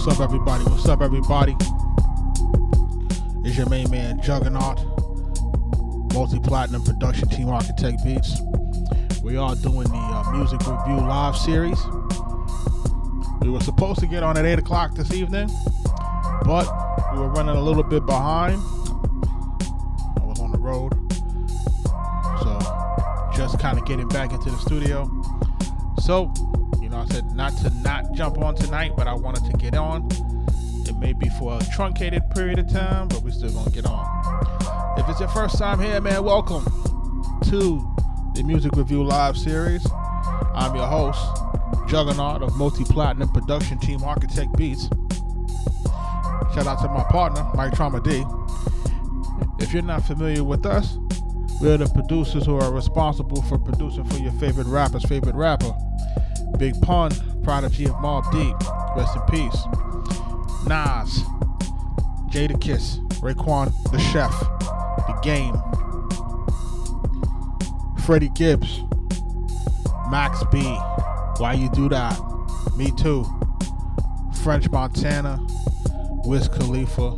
What's up, everybody? What's up, everybody? It's your main man, Juggernaut, multi-platinum production team, Arkatech Beatz. We are doing the music review live series. We were supposed to get on at 8 o'clock this evening, but we were running a little bit behind. I was on the road, so just kind of getting back into the studio. So, I said not jump on tonight, but I wanted to get on. It may be for a truncated period of time, but we're still going to get on. If it's your first time here, man, welcome to the Music Review Live Series. I'm your host, Juggernaut of multi-platinum production team Arkatech Beatz. Shout out to my partner, Mike Trauma D. If you're not familiar with us, we're the producers who are responsible for producing for your favorite rapper's favorite rapper. Big Pun, prodigy of Mobb Deep, rest in peace. Nas, Jadakiss, Raekwon the Chef, The Game, Freddie Gibbs, Max B, Why You Do That, Me Too, French Montana, Wiz Khalifa,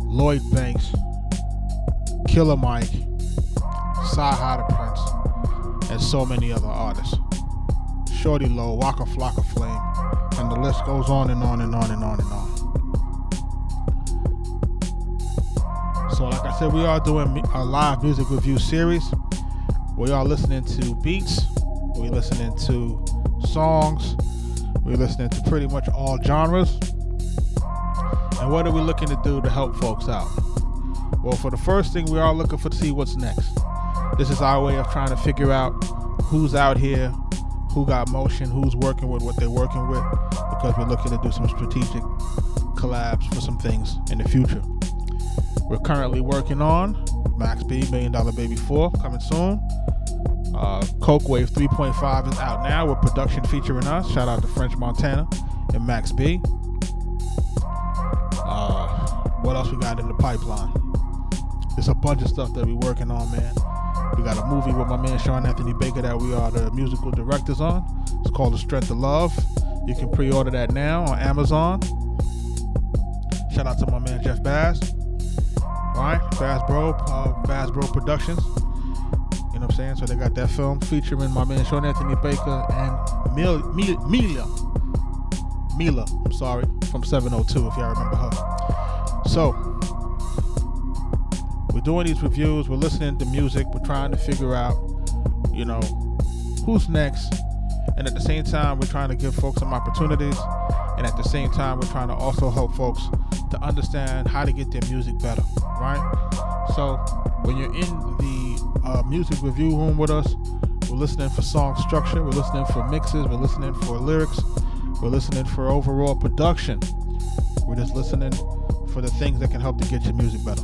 Lloyd Banks, Killer Mike, Saha the Prince, and so many other artists. Shorty Low, Waka Flocka Flame, and the list goes on and on and on and on and on. So like I said, we are doing a live music review series. We are listening to beats, we're listening to songs, we're listening to pretty much all genres. And what are we looking to do to help folks out? Well, for the first thing, we are looking to see what's next. This is our way of trying to figure out who's out here, who got motion, who's working with what they're working with, because we're looking to do some strategic collabs for some things in the future. We're currently working on Max B, $1 Million Baby 4, coming soon. Coke Wave 3.5 is out now with production featuring us. Shout out to French Montana and Max B. What else we got in the pipeline? There's a bunch of stuff that we're working on, man. We got a movie with my man Sean Anthony Baker that we are the musical directors on. It's called The Strength of Love. You can pre-order that now on Amazon. Shout out to my man Jeff Bass. Alright, Bass Bro Productions. You know what I'm saying? So they got that film featuring my man Sean Anthony Baker and Mila, from 702, if y'all remember her. So, we're doing these reviews, we're listening to music, we're trying to figure out, who's next, and at the same time, we're trying to give folks some opportunities, and at the same time, we're trying to also help folks to understand how to get their music better, right? So, when you're in the music review room with us, we're listening for song structure, we're listening for mixes, we're listening for lyrics, we're listening for overall production. We're just listening for the things that can help to get your music better.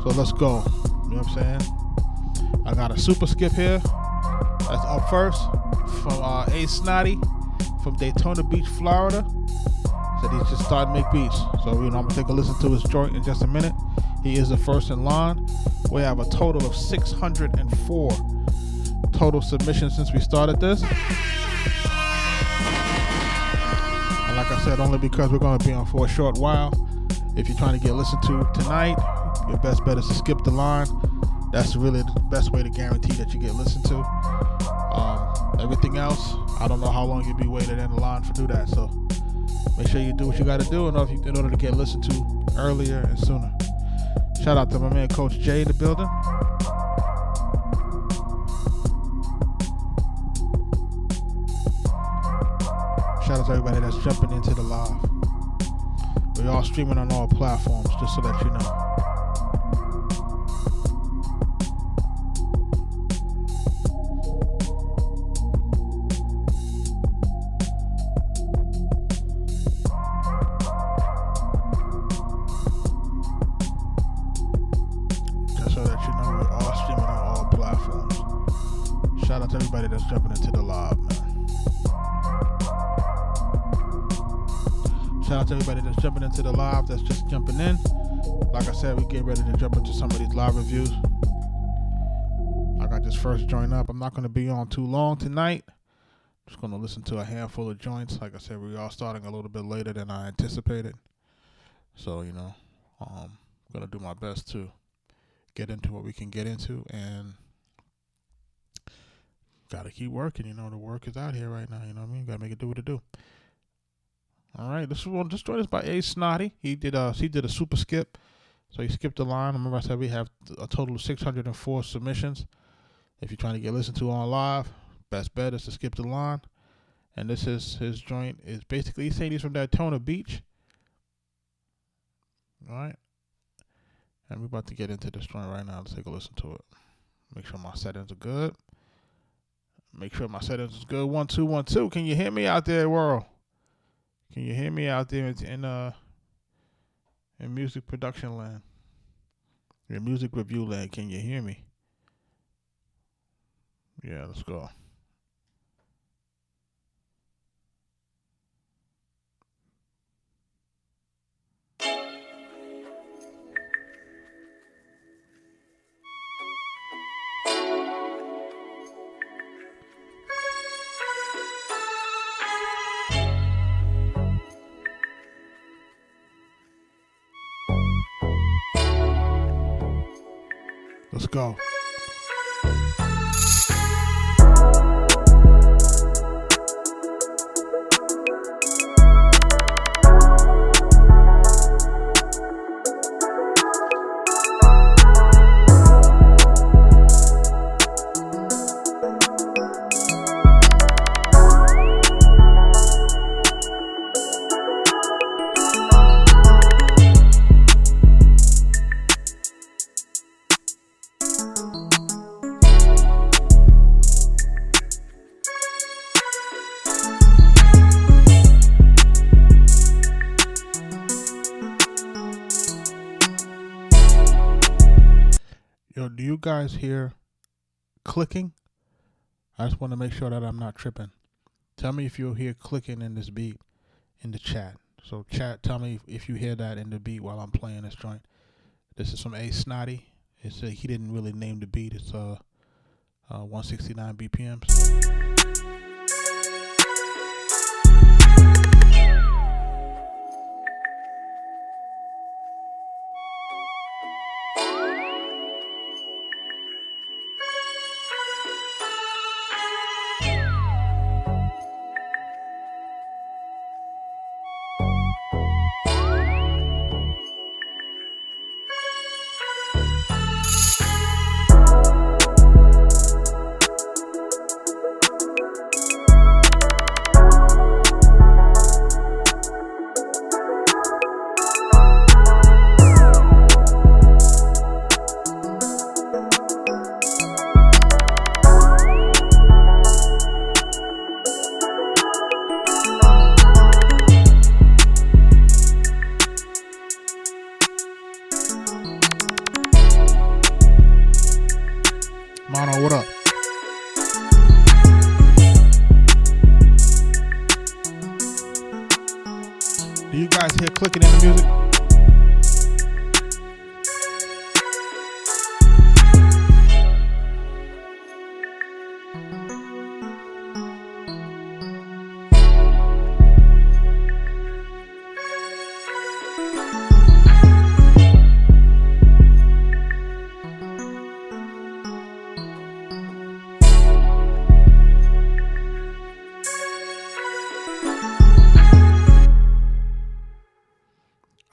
So let's go. You know what I'm saying? I got a super skip here. That's up first from A Snotty from Daytona Beach, Florida. Said he's just starting to make beats. So I'm gonna take a listen to his joint in just a minute. He is the first in line. We have a total of 604 total submissions since we started this. And like I said, only because we're gonna be on for a short while. If you're trying to get listened to tonight, your best bet is to skip the line. That's really the best way to guarantee that you get listened to. Everything else, I don't know how long you'll be waiting in the line for do that. So make sure you do what you got to do in order to get listened to earlier and sooner. Shout out to my man Coach Jay in the building. Shout out to everybody that's jumping into the live. We're all streaming on all platforms, just so that you know. Just so that you know, we're all streaming on all platforms. Shout out to everybody that's jumping into the live, man. Shout out to everybody that's jumping into the live, that's just jumping in. Like I said, we get ready to jump into some of these live reviews. I got this first joint up. I'm not going to be on too long tonight. Just going to listen to a handful of joints. Like I said, we are starting a little bit later than I anticipated. So, I'm going to do my best to get into what we can get into, and got to keep working. The work is out here right now. You know what I mean? Got to make it do what it do. All right, this joint is by A Snotty. He did a super skip. So he skipped the line. Remember I said we have a total of 604 submissions. If you're trying to get listened to on live, best bet is to skip the line. And this is his joint. Is basically he's saying he's from Daytona Beach. All right. And we're about to get into this joint right now. Let's take a listen to it. Make sure my settings are good. Make sure my settings is good. 1 2 1 2. Can you hear me out there, world? Can you hear me out there in music production land? In music review land, can you hear me? Yeah, let's go. Let's go. Yo, do you guys hear clicking? I just want to make sure that I'm not tripping. Tell me if you'll hear clicking in this beat in the chat. So chat, tell me if you hear that in the beat while I'm playing this joint. This is from A Snotty. He didn't really name the beat. It's 169 BPMs. Mono, what up? Do you guys hear clicking in the music?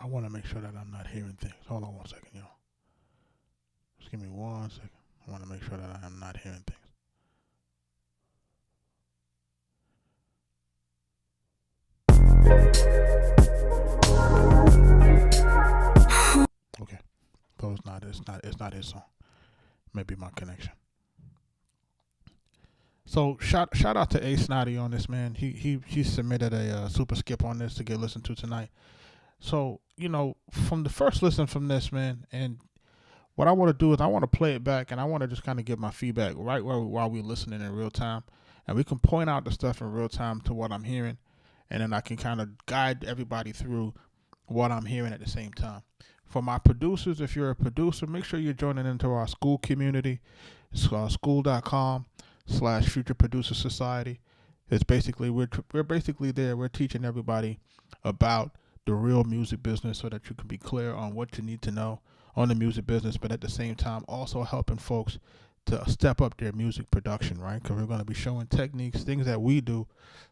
I want to make sure that I'm not hearing things. Hold on 1 second, yo. Just give me 1 second. I want to make sure that I am not hearing things. Okay. So it's not his song. Maybe my connection. So shout out to A Snotty on this, man. He submitted a super skip on this to get listened to tonight. So, from the first listen from this, man, and what I want to do is I want to play it back, and I want to just kind of give my feedback right while we're listening in real time. And we can point out the stuff in real time to what I'm hearing, and then I can kind of guide everybody through what I'm hearing at the same time. For my producers, if you're a producer, make sure you're joining into our school community. It's school.com/Future Producer Society. It's basically we're basically there. We're teaching everybody about the real music business so that you can be clear on what you need to know on the music business, but at the same time also helping folks to step up their music production, right? Because we're going to be showing techniques, things that we do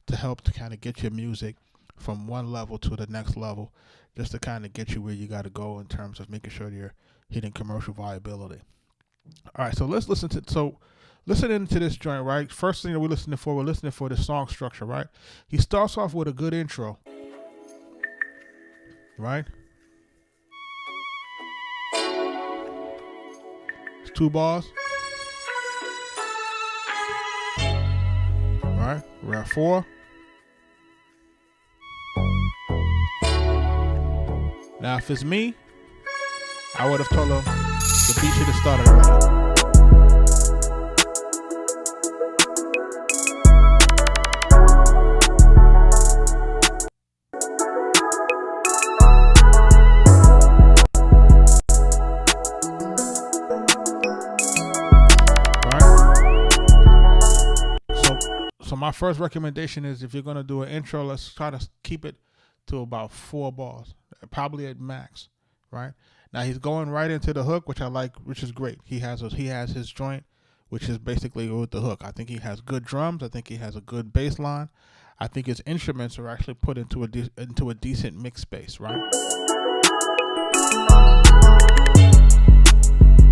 to help to kind of get your music from one level to the next level, just to kind of get you where you got to go in terms of making sure you're hitting commercial viability. All right, so let's listen into this joint, right? First thing that we're listening for the song structure, right? He starts off with a good intro, right? It's 2 bars. All right, we're at 4. Now, if it's me, I would have told him the beat should have started already. So my first recommendation is, if you're going to do an intro, let's try to keep it to about 4 bars, probably at max, right? Now he's going right into the hook, which I like, which is great. He has his joint, which is basically with the hook. I think he has good drums. I think he has a good bass line. I think his instruments are actually put into a decent mix space, right?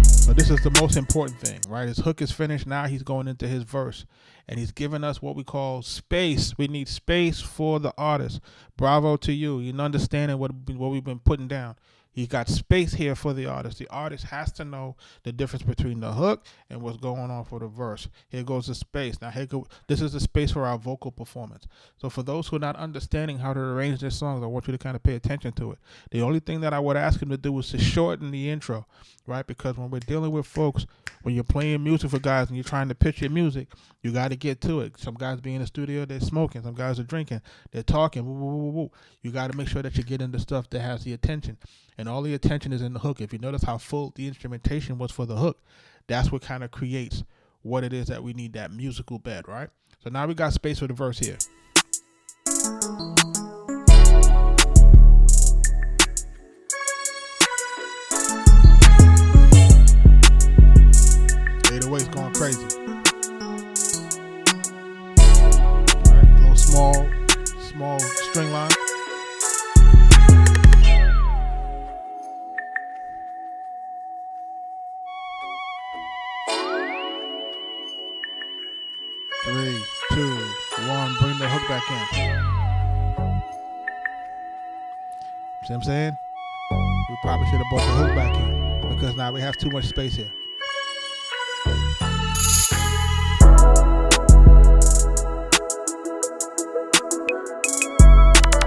So this is the most important thing, right? His hook is finished. Now he's going into his verse, and he's giving us what we call space. We need space for the artist. Bravo to you. You're understanding what we've been putting down. He got space here for the artist. The artist has to know the difference between the hook and what's going on for the verse. Here goes the space. Now, this is the space for our vocal performance. So for those who are not understanding how to arrange their songs, I want you to kind of pay attention to it. The only thing that I would ask him to do is to shorten the intro, right? Because when we're dealing with folks, when you're playing music for guys and you're trying to pitch your music, you got to get to it. Some guys be in the studio, they're smoking. Some guys are drinking. They're talking. Woo, woo, woo, woo. You got to make sure that you get into stuff that has the attention. And all the attention is in the hook. If you notice how full the instrumentation was for the hook, that's what kind of creates what it is that we need, that musical bed, right? So now we got space for the verse here. 808's going crazy. All right, little small string line. Three, two, one, bring the hook back in. See what I'm saying? We probably should have brought the hook back in, because now we have too much space here.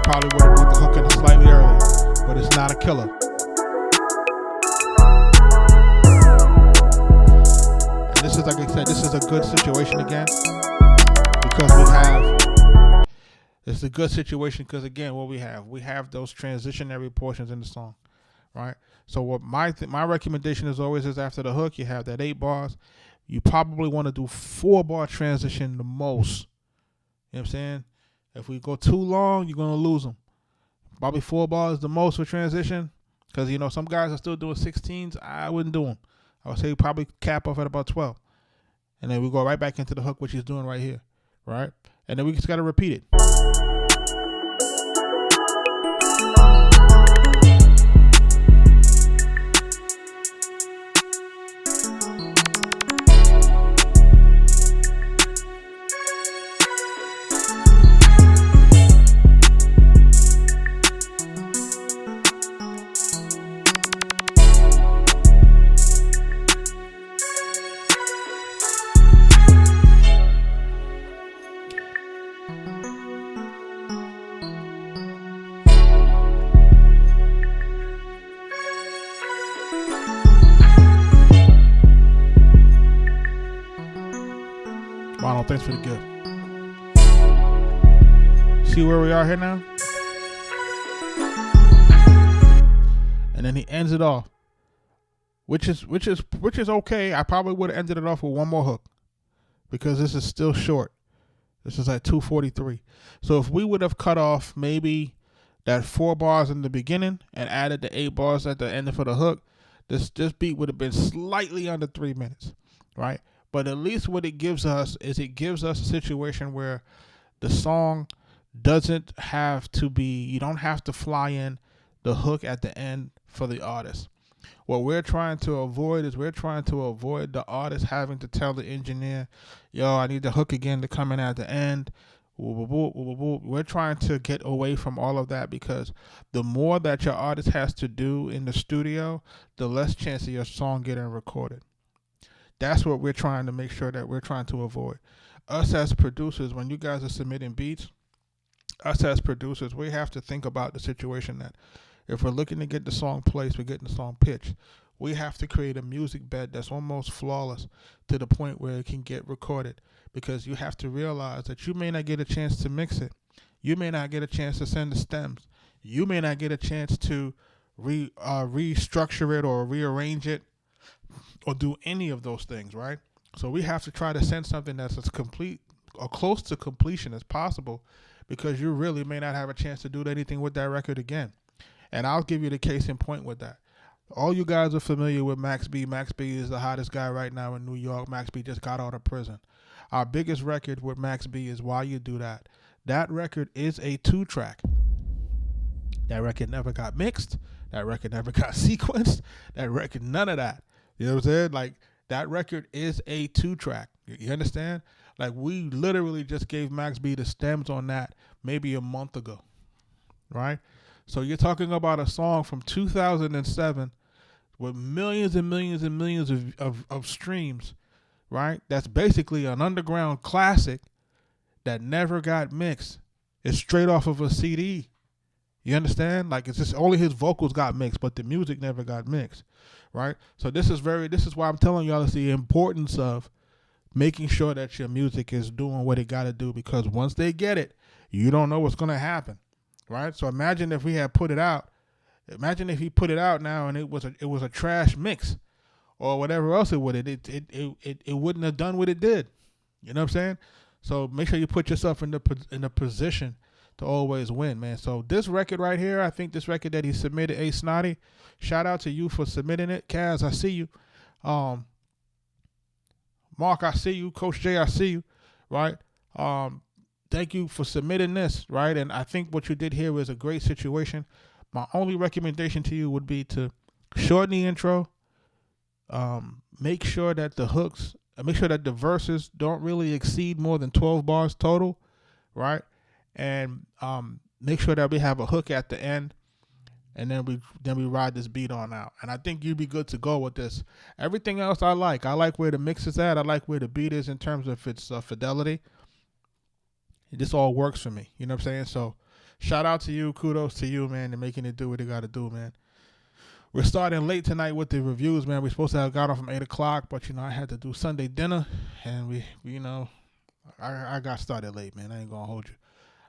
Probably would have brought the hook in slightly earlier, but it's not a killer. And this is, like I said, this is a good situation again, because it's a good situation because, again, what we have those transitionary portions in the song, right? So what my recommendation is always is, after the hook, you have that 8 bars. You probably want to do 4-bar transition the most. You know what I'm saying? If we go too long, you're going to lose them. Probably 4 bars the most for transition, because, you know, some guys are still doing 16s. I wouldn't do them. I would say probably cap off at about 12. And then we go right back into the hook, which he's doing right here, right? And then we just got to repeat it. Ronald, thanks for the gift. See where we are here now? And then he ends it off, which is okay. I probably would have ended it off with one more hook, because this is still short. This is at 2:43. So if we would have cut off maybe that 4 bars in the beginning and added the 8 bars at the end for the hook, this beat would have been slightly under 3 minutes, right? But at least what it gives us is it gives us a situation where the song doesn't have to be, you don't have to fly in the hook at the end for the artist. What we're trying to avoid is the artist having to tell the engineer, yo, I need the hook again to come in at the end. We're trying to get away from all of that, because the more that your artist has to do in the studio, the less chance of your song getting recorded. That's what we're trying to make sure that we're trying to avoid. Us as producers, when you guys are submitting beats, us as producers, we have to think about the situation that if we're looking to get the song placed, we're getting the song pitched, we have to create a music bed that's almost flawless to the point where it can get recorded, because you have to realize that you may not get a chance to mix it. You may not get a chance to send the stems. You may not get a chance to restructure it or rearrange it or do any of those things, right? So we have to try to send something that's as complete or close to completion as possible, because you really may not have a chance to do anything with that record again. And I'll give you the case in point with that. All you guys are familiar with Max B. Max B is the hottest guy right now in New York. Max B just got out of prison. Our biggest record with Max B is Why You Do That. That record is a 2-track. That record never got mixed. That record never got sequenced. That record, none of that. You know what I'm saying? Like, that record is a 2-track. You understand? Like, we literally just gave Max B the stems on that maybe a month ago, right? So you're talking about a song from 2007 with millions and millions and millions of streams, right? That's basically an underground classic that never got mixed. It's straight off of a CD. You understand? Like, it's just only his vocals got mixed, but the music never got mixed, right? So this is why I'm telling y'all it's the importance of making sure that your music is doing what it got to do, because once they get it, you don't know what's going to happen. Right, so imagine if we had put it out. Imagine if he put it out now and it was a trash mix, or whatever else it would. It wouldn't have done what it did. You know what I'm saying? So make sure you put yourself in the position to always win, man. So this record right here, I think this record that he submitted, A Snotty, shout out to you for submitting it. Kaz, I see you. Mark, I see you. Coach J, I see you. Right. Thank you for submitting this, right? And I think what you did here is a great situation. My only recommendation to you would be to shorten the intro. Make sure that the verses don't really exceed more than 12 bars total, right? And make sure that we have a hook at the end, and then we ride this beat on out. And I think you'd be good to go with this. Everything else I like. I like where the mix is at. I like where the beat is in terms of its fidelity. This all works for me. You know what I'm saying? So shout out to you. Kudos to you, man, and making it do what it got to do, man. We're starting late tonight with the reviews, man. We're supposed to have got on from 8 o'clock, but, I had to do Sunday dinner, and I got started late, man. I ain't going to hold you.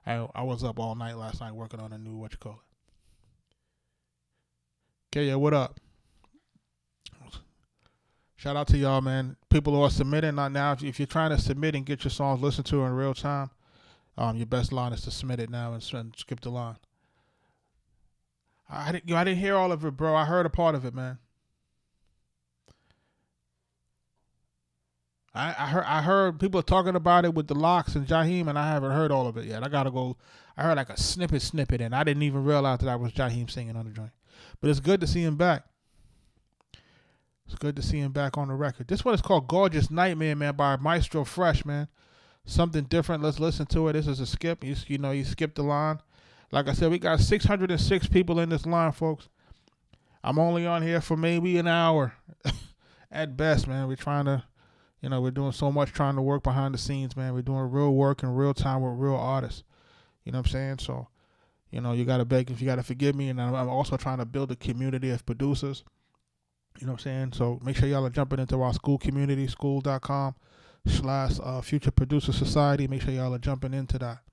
I was up all night last night working on a new, Okay, yeah, what up? Shout out to y'all, man. People who are submitting now, if you're trying to submit and get your songs listened to in real time, your best line is to submit it now and skip the line. I didn't hear all of it, bro. I heard a part of it, man. I heard people talking about it with the Locks and Jaheim, and I haven't heard all of it yet. I gotta go. I heard like a snippet, and I didn't even realize that I was Jaheim singing on the joint. But it's good to see him back. It's good to see him back on the record. This one is called Gorgeous Nightmare, man, by Maestro Fresh, man. Something different. Let's listen to it. This is a skip. You skipped the line. Like I said, we got 606 people in this line, folks. I'm only on here for maybe an hour at best, man. We're trying to, we're doing so much trying to work behind the scenes, man. We're doing real work in real time with real artists. You know what I'm saying? So, you got to beg if you got to forgive me. And I'm also trying to build a community of producers. You know what I'm saying? So make sure y'all are jumping into our school community, school.com/Future Producer Society. Make sure y'all are jumping into that.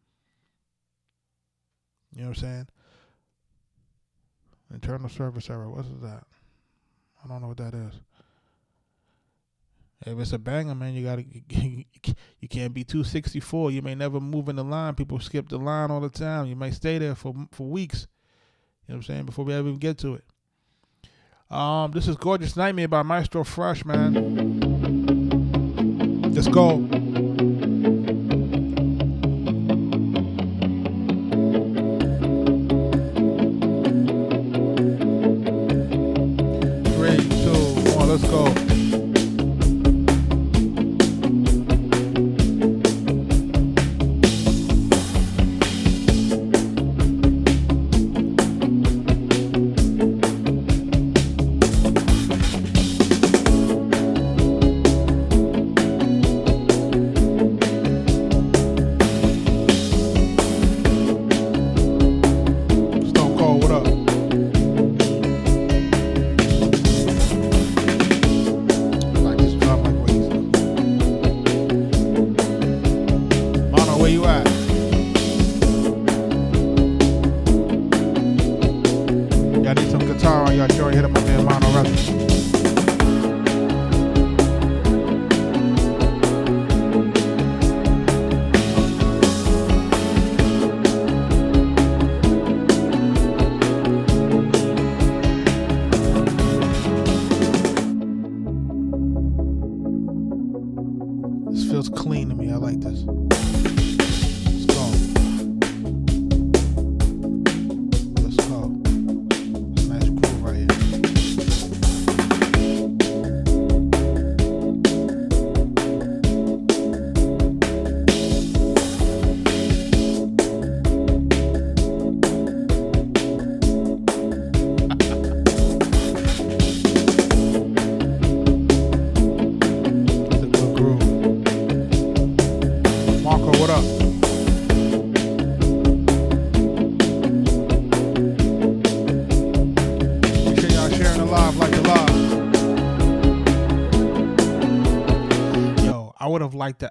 You know what I'm saying? Internal service error. What is that? I don't know what that is. If it's a banger, man, you can't be 264. You may never move in the line. People skip the line all the time. You may stay there for weeks. You know what I'm saying? Before we ever even get to it. This is Gorgeous Nightmare by Maestro Fresh, man. Let's go. Let's go.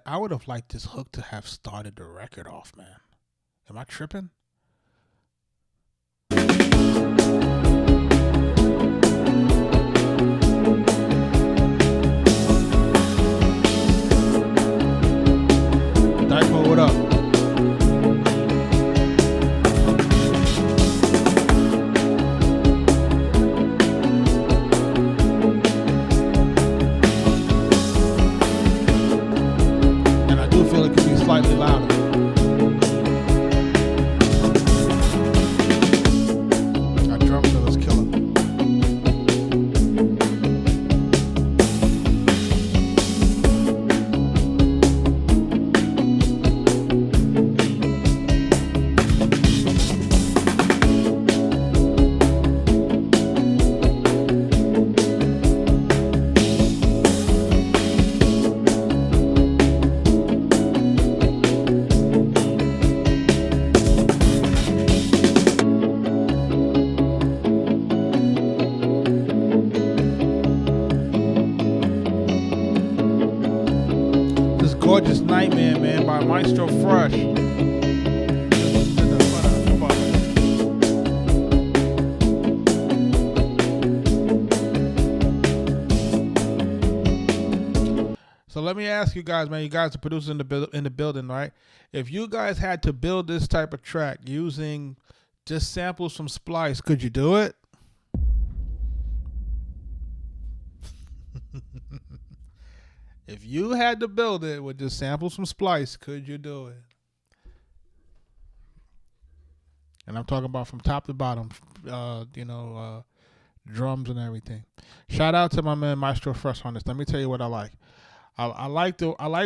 I would have liked this hook to have started the record off, man. Am I tripping? Dypo, what up? Slightly louder. Our drum fill is killer. Gorgeous Nightmare, man, by Maestro Fresh. So let me ask you guys, man. You guys are producers in the building, right? If you guys had to build this type of track using just samples from Splice, could you do it? If you had to build it with just samples from Splice, could you do it? And I'm talking about from top to bottom, drums and everything. Shout out to my man Maestro Fresh on this. Let me tell you what I like. I like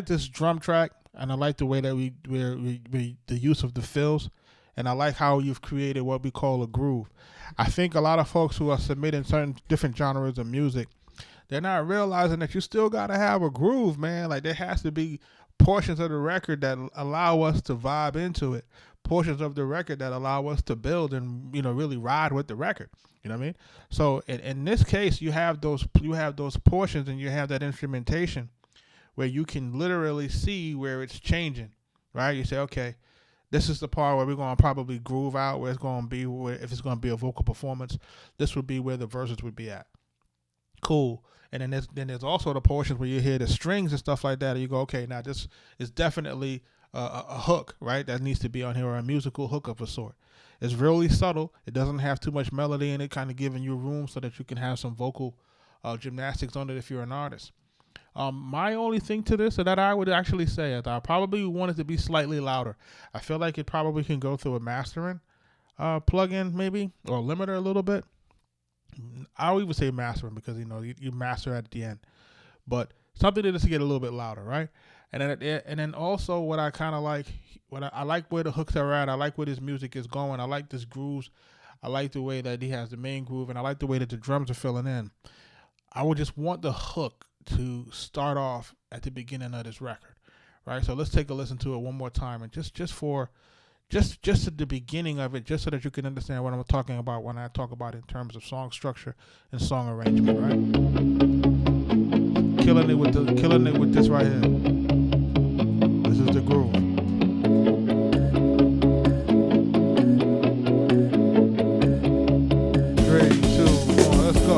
this drum track, and I like the way that we the use of the fills, and I like how you've created what we call a groove. I think a lot of folks who are submitting certain different genres of music, they're not realizing that you still got to have a groove, man. Like, there has to be portions of the record that allow us to vibe into it, portions of the record that allow us to build and, really ride with the record. You know what I mean? So in this case, you have those portions and you have that instrumentation where you can literally see where it's changing, right? You say, okay, this is the part where we're going to probably groove out, where it's going to be, if it's going to be a vocal performance, this would be where the verses would be at. Cool. And then there's also the portions where you hear the strings and stuff like that, and you go, okay, now this is definitely a hook, right? That needs to be on here, or a musical hook of a sort. It's really subtle. It doesn't have too much melody in it, kind of giving you room so that you can have some vocal gymnastics on it if you're an artist. My only thing to this that I would actually say is I probably want it to be slightly louder. I feel like it probably can go through a mastering plug-in maybe, or limiter a little bit. I'll even say mastering because you master at the end, but something that is to get a little bit louder, right? And then also what I kind of like, I like where the hooks are at. I like where this music is going. I like this grooves. I like the way that he has the main groove, and I like the way that the drums are filling in. I would just want the hook to start off at the beginning of this record, right? So let's take a listen to it one more time, and just at the beginning of it, just so that you can understand what I'm talking about when I talk about it in terms of song structure and song arrangement, right? Killing it with this right here. This is the groove. 3, 2, 1, let's go.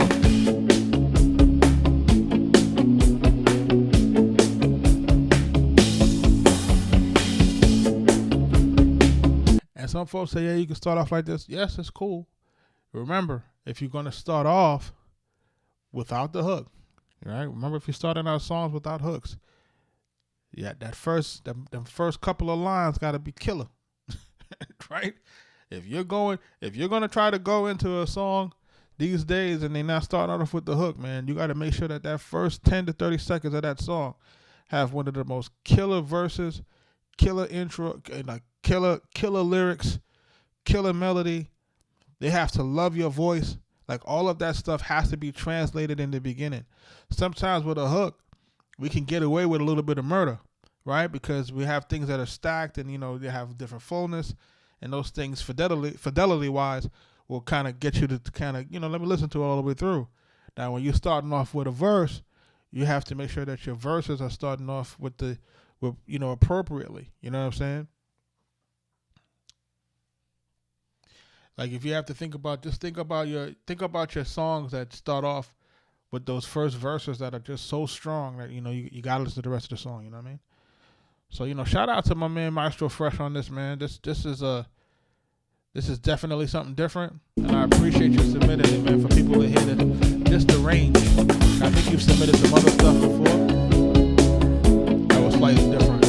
Some folks say, yeah, you can start off like this. Yes, it's cool. Remember, if you're going to start off without the hook, right? Remember, if you're starting out songs without hooks, yeah, them first couple of lines got to be killer, right? If you're going to try to go into a song these days and they're not starting off with the hook, man, you got to make sure that first 10 to 30 seconds of that song have one of the most killer verses, killer intro, like killer lyrics, killer melody. They have to love your voice. Like all of that stuff has to be translated in the beginning. Sometimes with a hook, we can get away with a little bit of murder, right? Because we have things that are stacked and, they have different fullness, and those things fidelity wise will kind of get you to kind of, let me listen to it all the way through. Now, when you're starting off with a verse, you have to make sure that your verses are starting off with appropriately. You know what I'm saying? Like if you have to think about your songs that start off with those first verses that are just so strong that you gotta listen to the rest of the song. You know what I mean? So shout out to my man Maestro Fresh on this, man. This is definitely something different, and I appreciate you submitting it, man. For people to hear just the range. I think you've submitted some other stuff before that was slightly different.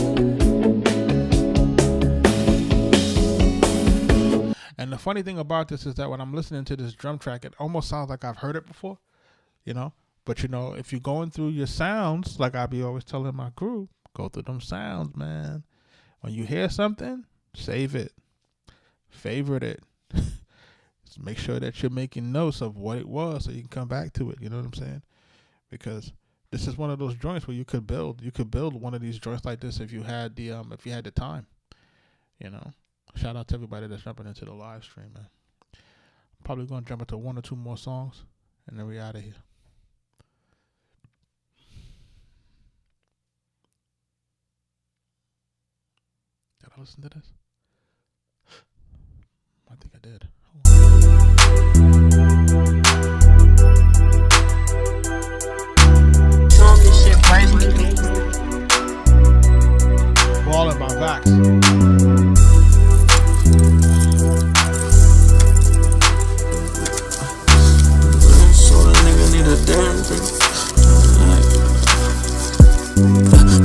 And the funny thing about this is that when I'm listening to this drum track, it almost sounds like I've heard it before, But, if you're going through your sounds, like I be always telling my crew, go through them sounds, man. When you hear something, save it. Favorite it. Just make sure that you're making notes of what it was so you can come back to it. You know what I'm saying? Because this is one of those joints where you could build one of these joints like this if you had the time, Shout out to everybody that's jumping into the live stream, man. I'm probably going to jump into 1 or 2 more songs, and then we're out of here. Did I listen to this? I think I did. Ballin' by Vax.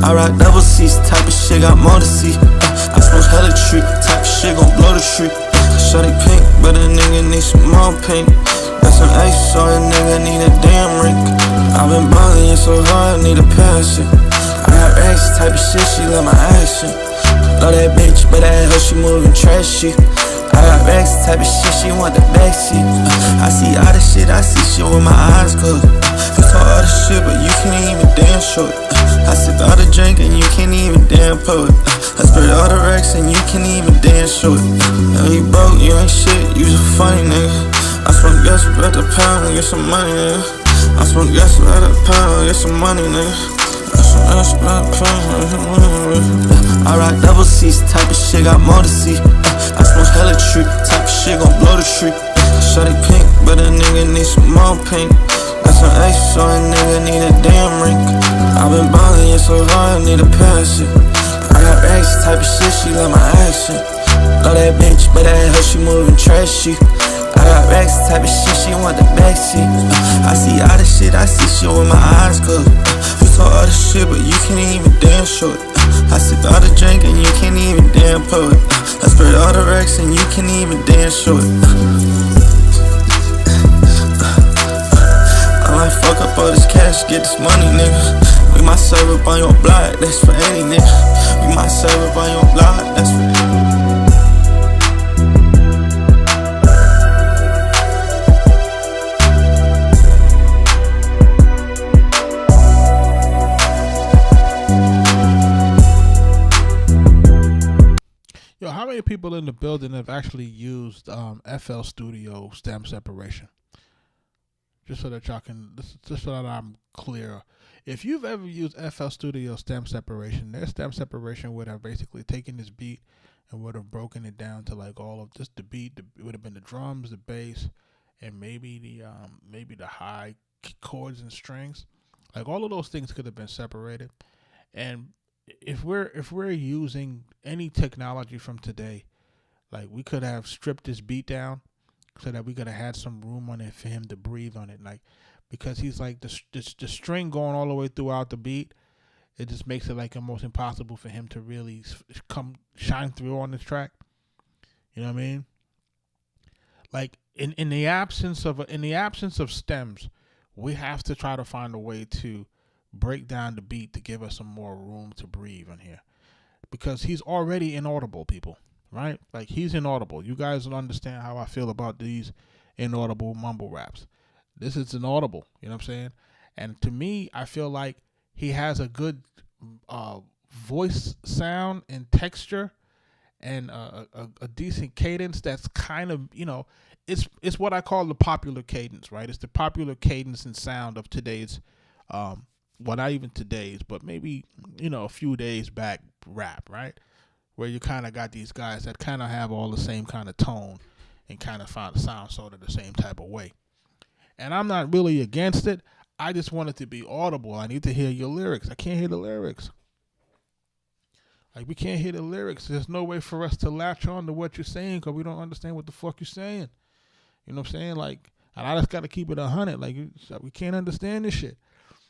I rock double C's, type of shit got more to see. I smoke hella tree, type of shit gon' blow the street. Shawty pink, but a nigga need some more paint. Got some ice, so a nigga need a damn ring. I been ballin' so hard, need a passion. I got racks, type of shit, she love my action. Love that bitch, but that hoe she moving trashy. I got racks, type of shit, she want the backseat. I see all the shit, I see shit with my eyes closed. You talk all the shit, but you can't even damn show it. I sip all the drink and you can't even damn pour it. I spray all the racks and you can't even damn show it. Now you broke, you ain't shit, you just funny nigga. I smoke gas about the pound and get some money nigga. I smoke gas about the pound and get some money nigga. I smoke gas about the pound and get some money nigga. I rock double C's, type of shit got more to see. I smoke hella tree, type of shit gon' blow the street. Shawty pink, but a nigga need some more paint. That's an ace, so a nigga need a damn ring. I've been ballin' it so hard, I need a pass it. I got racks, type of shit, she love my action. Love that bitch, but that hoe, she moving trashy. I got racks, type of shit, she want the backseat. I see all the shit, I see shit with my eyes closed. You talk all the shit, but you can't even damn show it. I sip all the drink and you can't even damn pour it. I spread all the racks and you can't even damn show it. I might fuck up all this cash, get this money, nigga. We might serve up on your block, that's for any nigga. We might serve up on your block, that's for any. Yo, how many people in the building have actually used FL Studio stem separation? Just so that y'all can, just so that I'm clear. If you've ever used FL Studio stem separation, their stem separation would have basically taken this beat and would have broken it down to like all of just the beat. It would have been the drums, the bass, and maybe the high chords and strings. Like all of those things could have been separated. And if we're using any technology from today, like we could have stripped this beat down so that we could have had some room on it for him to breathe on it, like because he's like the string going all the way throughout the beat. It just makes it like almost impossible for him to really come shine through on this track. You know what I mean? Like in the absence of stems, we have to try to find a way to break down the beat to give us some more room to breathe on here, because he's already inaudible, people, right? Like he's inaudible. You guys don't understand how I feel about these inaudible mumble raps. This is inaudible, you know what I'm saying? And to me, I feel like he has a good voice sound and texture and a decent cadence that's kind of, you know, it's what I call the popular cadence, right? It's the popular cadence and sound of today's well, not even today's, but maybe, you know, a few days back rap, right? Where you kind of got these guys that kind of have all the same kind of tone and kind of sound sort of the same type of way. And I'm not really against it. I just want it to be audible. I need to hear your lyrics. I can't hear the lyrics. Like, we can't hear the lyrics. There's no way for us to latch on to what you're saying because we don't understand what the fuck you're saying. You know what I'm saying? Like, and I just got to keep it 100. Like, we can't understand this shit.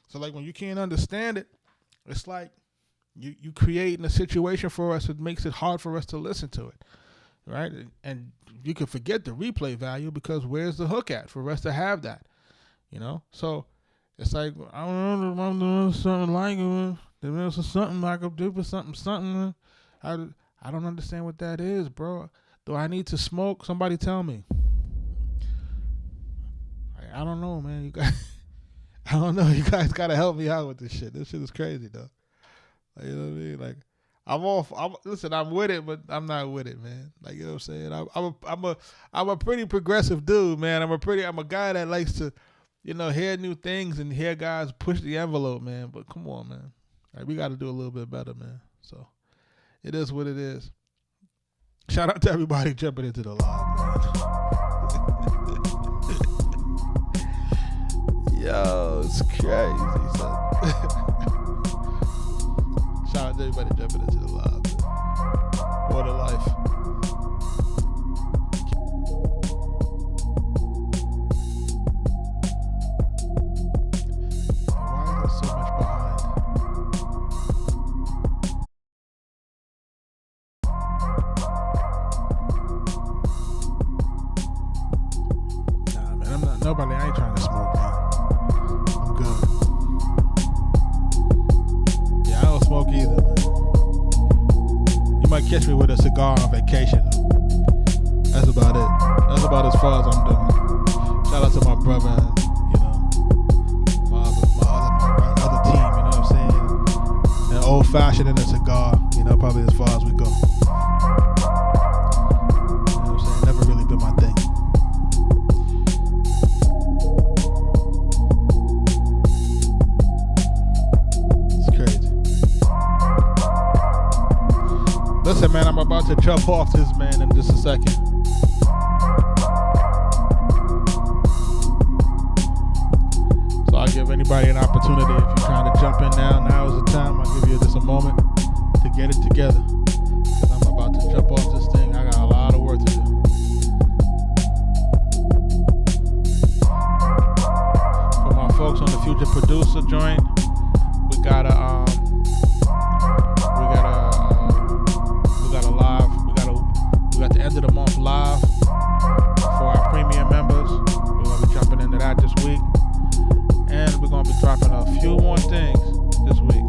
So, like, when you can't understand it, it's like you creating a situation for us that makes it hard for us to listen to it, right? And you can forget the replay value because where's the hook at for us to have that, you know? So, it's like, I don't know if I'm doing something like it. There's something I could do for something. I don't understand what that is, bro. Do I need to smoke? Somebody tell me. I don't know, man. You guys... I don't know. You guys gotta help me out with this shit. This shit is crazy, though. Like, you know what I mean? Like, listen, I'm with it, but I'm not with it, man. Like, you know what I'm saying? I'm a pretty progressive dude, man. I'm a guy that likes to, you know, hear new things and hear guys push the envelope, man. But come on, man. Like, we got to do a little bit better, man. So it is what it is. Shout out to everybody jumping into the live, man. Yo, it's crazy, son. Shout out to everybody jumping into the live, man. What a life. Why is there so much behind? Nah, man, I ain't trying to smoke, man. Smoke either, man. You might catch me with a cigar on vacation. That's about it. That's about as far as I'm doing. Shout out to my brother and, you know, my other team, you know what I'm saying? And old fashioned and a cigar, you know, probably as far as we go. You know what I'm saying? Never really been my thing. Listen, man, I'm about to jump off this, man, in just a second. I'll give anybody an opportunity. If you're trying to jump in now is the time. I'll give you just a moment to get it together. Because I'm about to jump off this thing. I got a lot of work to do. For my folks on the Future Producer joint, we got a live. We got the end of the month live for our premium members. We're gonna be jumping into that this week, and we're gonna be dropping a few more things this week.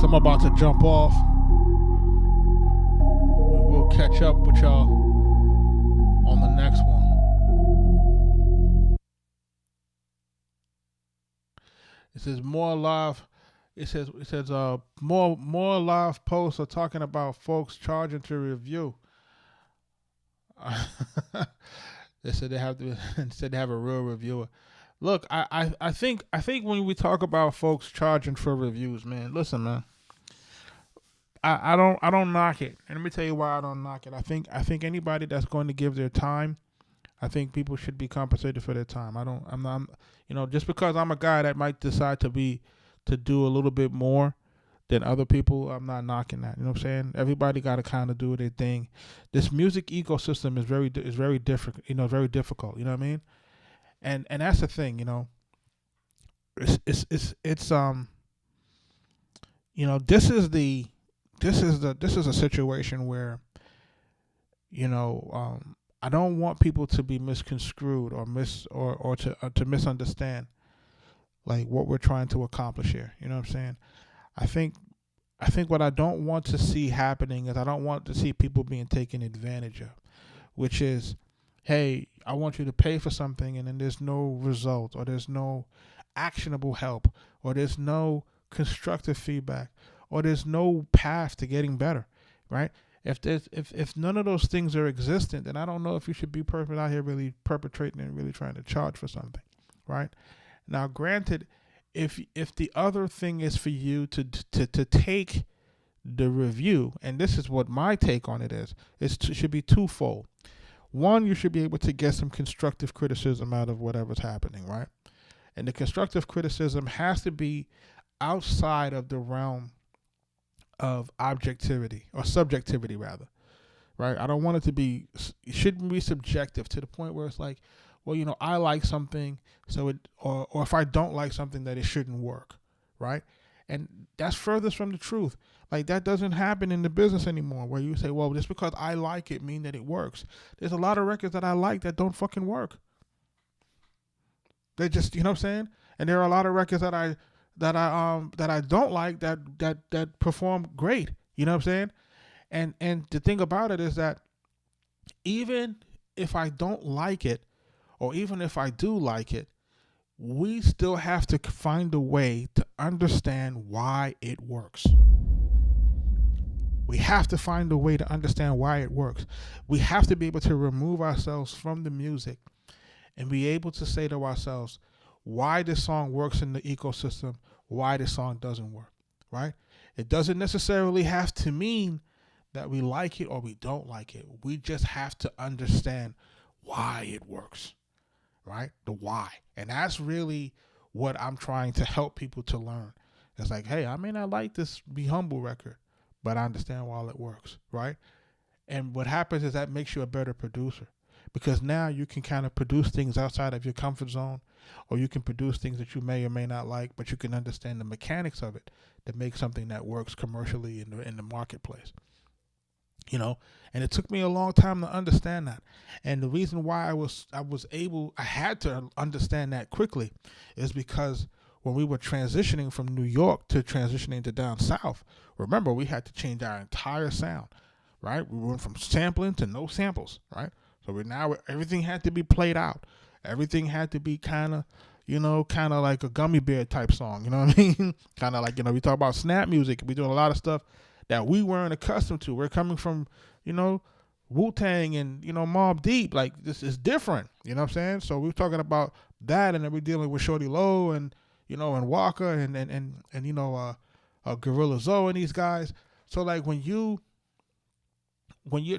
I'm about to jump off. We will catch up with y'all on the next one. It says more live. It says more live posts are talking about folks charging to review. They said they have to instead have a real reviewer. Look, I think when we talk about folks charging for reviews, man, listen, man. I don't knock it. And let me tell you why I don't knock it. I think anybody that's going to give their time, I think people should be compensated for their time. I'm not, just because I'm a guy that might decide to do a little bit more than other people, I'm not knocking that. You know what I'm saying? Everybody got to kind of do their thing. This music ecosystem is very different, very difficult, you know what I mean? And that's the thing, it's this is a situation where, I don't want people to be misconstrued or to misunderstand like what we're trying to accomplish here. You know what I'm saying? I think what I don't want to see happening is I don't want to see people being taken advantage of, which is, hey, I want you to pay for something and then there's no result, or there's no actionable help, or there's no constructive feedback, or there's no path to getting better, right? If none of those things are existent, then I don't know if you should be out here really perpetrating and really trying to charge for something, right? Now, granted, if the other thing is for you to take the review, and this is what my take on it is, it should be twofold. One, you should be able to get some constructive criticism out of whatever's happening, right? And the constructive criticism has to be outside of the realm of objectivity, or subjectivity rather, right? I don't want it to be, it shouldn't be subjective to the point where it's like, well, I like something, so it, or if I don't like something, that it shouldn't work, right? And that's furthest from the truth. Like, that doesn't happen in the business anymore, where you say, well, just because I like it mean that it works. There's a lot of records that I like that don't fucking work. They just, you know what I'm saying? And there are a lot of records that I don't like that perform great. You know what I'm saying? And the thing about it is that even if I don't like it, or even if I do like it, we still have to find a way to understand why it works. We have to find a way to understand why it works. We have to be able to remove ourselves from the music and be able to say to ourselves why this song works in the ecosystem, why this song doesn't work, right? It doesn't necessarily have to mean that we like it or we don't like it. We just have to understand why it works, right? The why. And that's really what I'm trying to help people to learn. It's like, hey, I may not like this Be Humble record, but I understand why it works, right? And what happens is that makes you a better producer, because now you can kind of produce things outside of your comfort zone, or you can produce things that you may or may not like, but you can understand the mechanics of it to make something that works commercially in the marketplace. And it took me a long time to understand that. And the reason why I had to understand that quickly is because when we were transitioning from New York to transitioning to down south, remember, we had to change our entire sound, right? We went from sampling to no samples, right? So everything had to be played out. Everything had to be kind of like a gummy bear type song, you know what I mean? Kind of like, we talk about snap music. We're doing a lot of stuff that we weren't accustomed to. We're coming from, Wu-Tang and, Mobb Deep. Like, this is different, you know what I'm saying? So we're talking about that, and then we're dealing with Shorty Low and, and Walker and Gorilla Zoe and these guys. So, like, when you're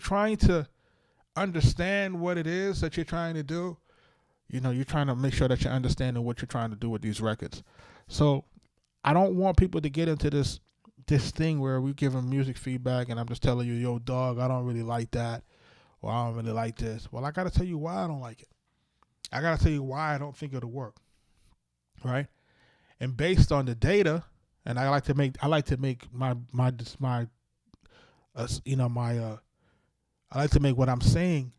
trying to understand what it is that you're trying to do, you're trying to make sure that you're understanding what you're trying to do with these records. So I don't want people to get into this thing where we give them music feedback and I'm just telling you, yo, dog, I don't really like that, or I don't really like this. Well, I got to tell you why I don't like it. I got to tell you why I don't think it'll work, right? And based on the data, and I like to make I like to make what I'm saying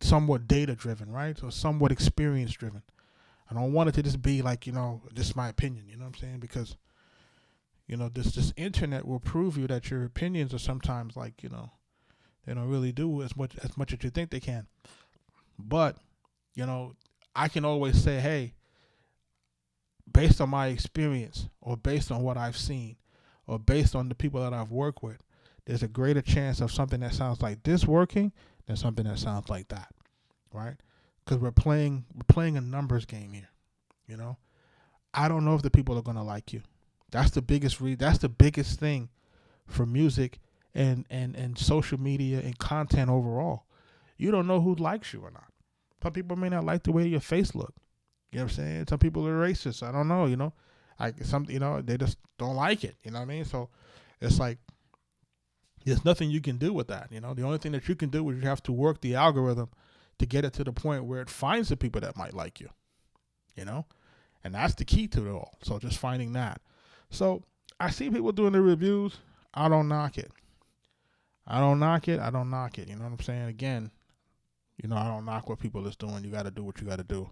somewhat data driven, right? So somewhat experience driven. I don't want it to just be like, just my opinion, you know what I'm saying? Because, this internet will prove you that your opinions are sometimes like, they don't really do as much as you think they can. But, I can always say, hey, based on my experience, or based on what I've seen, or based on the people that I've worked with, there's a greater chance of something that sounds like this working than something that sounds like that, right? Because we're playing a numbers game here, I don't know if the people are gonna like you. That's the biggest thing for music and social media and content overall. You don't know who likes you or not. Some people may not like the way your face look. You know what I'm saying? Some people are racist. I don't know. They just don't like it. You know what I mean? So it's like, there's nothing you can do with that. The only thing that you can do is you have to work the algorithm to get it to the point where it finds the people that might like you, and that's the key to it all. So just finding that. So I see people doing the reviews. I don't knock it. You know what I'm saying? Again, I don't knock what people is doing. You got to do what you got to do,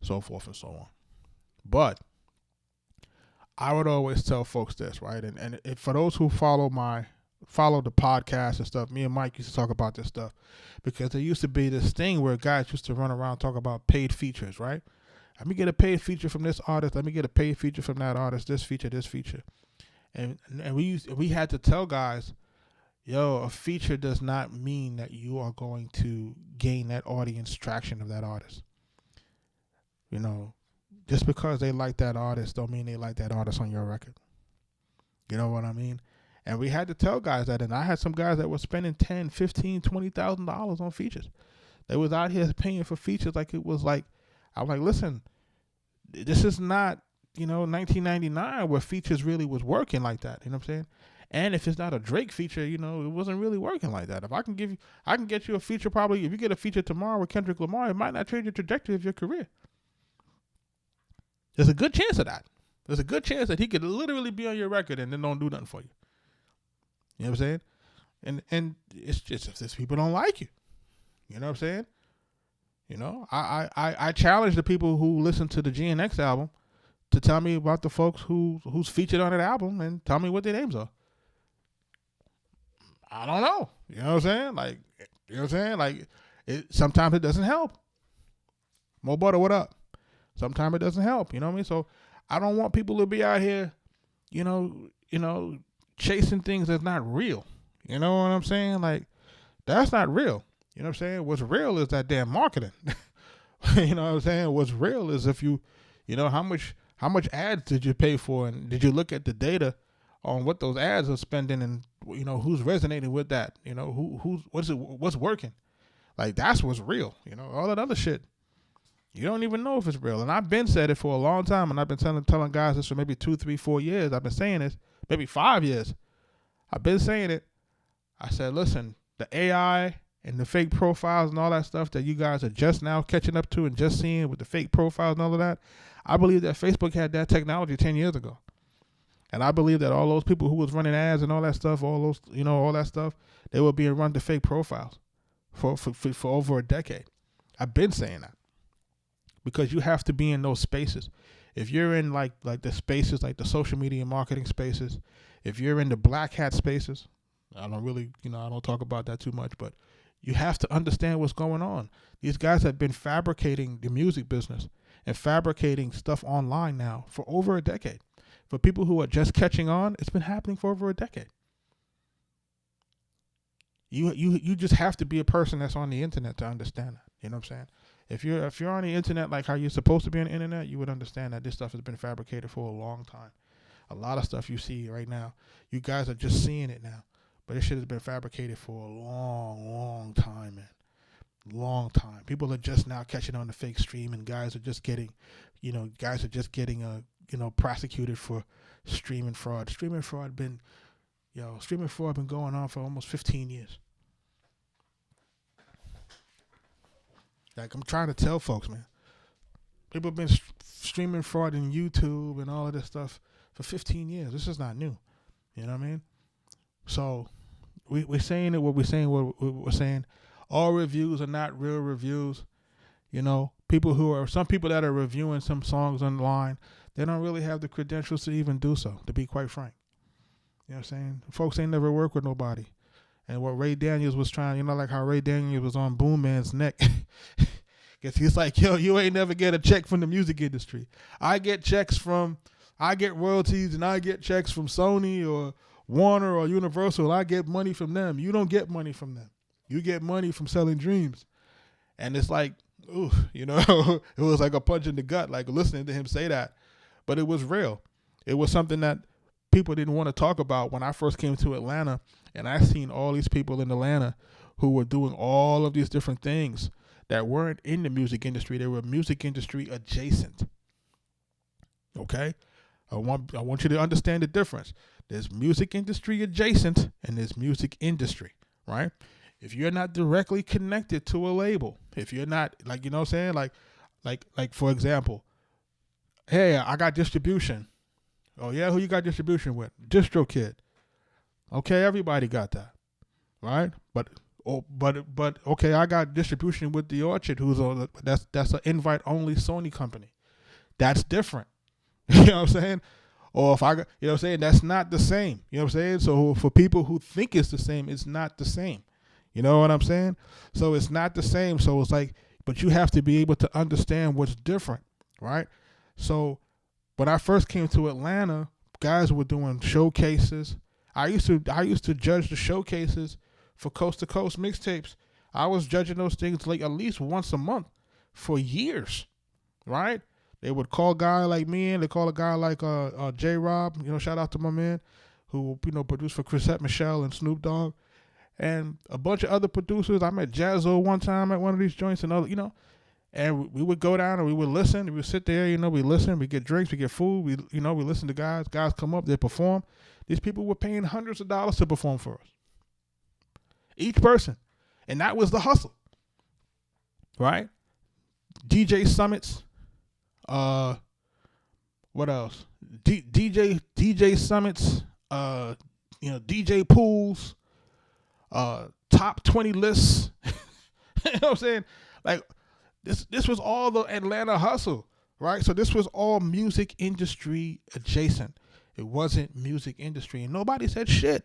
so forth and so on. But I would always tell folks this, right? And for those who follow the podcast and stuff, me and Mike used to talk about this stuff, because there used to be this thing where guys used to run around and talk about paid features, right? Let me get a paid feature from this artist. Let me get a paid feature from that artist. This feature. And we had to tell guys, yo, a feature does not mean that you are going to gain that audience traction of that artist. Just because they like that artist don't mean they like that artist on your record. You know what I mean? And we had to tell guys that, and I had some guys that were spending $10,000, $15,000, $20,000 on features. They was out here paying for features like it was like, I'm like, listen, this is not, 1999 where features really was working like that. You know what I'm saying? And if it's not a Drake feature, it wasn't really working like that. If I can get you a feature, probably if you get a feature tomorrow with Kendrick Lamar, it might not change the trajectory of your career. There's a good chance of that. There's a good chance that he could literally be on your record and then don't do nothing for you. You know what I'm saying? And it's just if these people don't like you. You know what I'm saying? I challenge the people who listen to the GNX album to tell me about the folks who's featured on that album and tell me what their names are. I don't know. You know what I'm saying? Like, you know what I'm saying? Like, sometimes it doesn't help. Mo Butter, what up? Sometimes it doesn't help. You know what I mean? So I don't want people to be out here, chasing things that's not real. You know what I'm saying? Like, that's not real. You know what I'm saying? What's real is that damn marketing. You know what I'm saying? What's real is if how much ads did you pay for, and did you look at the data on what those ads are spending, and who's resonating with that? What's working? Like, that's what's real. All that other shit, you don't even know if it's real. And I've been said it for a long time, and I've been telling guys this for maybe 2, 3, 4 years. I've been saying this, maybe 5 years. I've been saying it. I said, listen, the AI and the fake profiles and all that stuff that you guys are just now catching up to and just seeing with the fake profiles and all of that, I believe that Facebook had that technology 10 years ago. And I believe that all those people who was running ads and all that stuff, all that stuff, they were being run to fake profiles for over a decade. I've been saying that. Because you have to be in those spaces. If you're in like the spaces, like the social media and marketing spaces, if you're in the black hat spaces, I don't really, I don't talk about that too much, but you have to understand what's going on. These guys have been fabricating the music business and fabricating stuff online now for over a decade. For people who are just catching on, it's been happening for over a decade. You just have to be a person that's on the internet to understand that. You know what I'm saying? If you're on the internet like how you're supposed to be on the internet, you would understand that this stuff has been fabricated for a long time. A lot of stuff you see right now, you guys are just seeing it now. But this shit has been fabricated for a long, long time, man. Long time. People are just now catching on the fake stream, and guys are just getting prosecuted for streaming fraud. Streaming fraud been going on for almost 15 years. Like, I'm trying to tell folks, man. People have been streaming fraud in YouTube and all of this stuff for 15 years. This is not new. You know what I mean? So we're saying it. What we're saying. All reviews are not real reviews. Some people that are reviewing some songs online, they don't really have the credentials to even do so, to be quite frank. You know what I'm saying? Folks ain't never worked with nobody. And what Ray Daniels was trying, like how Ray Daniels was on Boom Man's neck. Because he's like, yo, you ain't never get a check from the music industry. I get royalties and I get checks from Sony or Warner or Universal. I get money from them. You don't get money from them. You get money from selling dreams. And it's like, ooh, it was like a punch in the gut, like listening to him say that. But it was real. It was something that people didn't want to talk about when I first came to Atlanta, and I seen all these people in Atlanta who were doing all of these different things that weren't in the music industry. They were music industry adjacent. Okay? I want you to understand the difference. There's music industry adjacent and there's music industry, right? If you're not directly connected to a label, if you're not, like, you know what I'm saying? Like for example, hey, I got distribution. Oh yeah, who you got distribution with? DistroKid. Okay, everybody got that, right? But okay, I got distribution with The Orchard, that's an invite only Sony company. That's different. You know what I'm saying? Or if I got, you know what I'm saying, that's not the same. You know what I'm saying? So for people who think it's the same, it's not the same. You know what I'm saying? So it's not the same. So it's like, but you have to be able to understand what's different, right? So when I first came to Atlanta, guys were doing showcases. I used to judge the showcases for Coast to Coast mixtapes. I was judging those things like at least once a month for years, right? They would call a guy like me and they call a guy like J Rob, shout out to my man who produced for Chrisette Michelle and Snoop Dogg and a bunch of other producers. I met Jazzo one time at one of these joints and and we would go down and we would listen. We would sit there, we listen, we get drinks, we get food, we listen to guys. Guys come up, they perform. These people were paying hundreds of dollars to perform for us. Each person. And that was the hustle. Right? DJ summits. What else? DJ summits, DJ pools, top 20 lists. You know what I'm saying? Like this was all the Atlanta hustle, right? So this was all music industry adjacent. It wasn't music industry, and nobody said shit.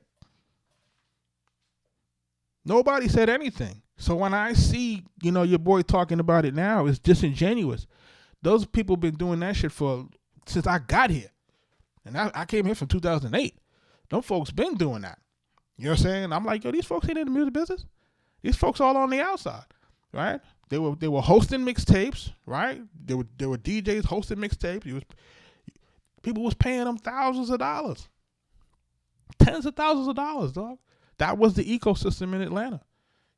Nobody said anything. So when I see, your boy talking about it now, it's disingenuous. Those people been doing that shit since I got here. And I came here from 2008. Them folks been doing that. You know what I'm saying? I'm like, yo, these folks ain't in the music business. These folks all on the outside, right? They were hosting mixtapes, right? There were DJs hosting mixtapes. People was paying them thousands of dollars. Tens of thousands of dollars, dog. That was the ecosystem in Atlanta. You know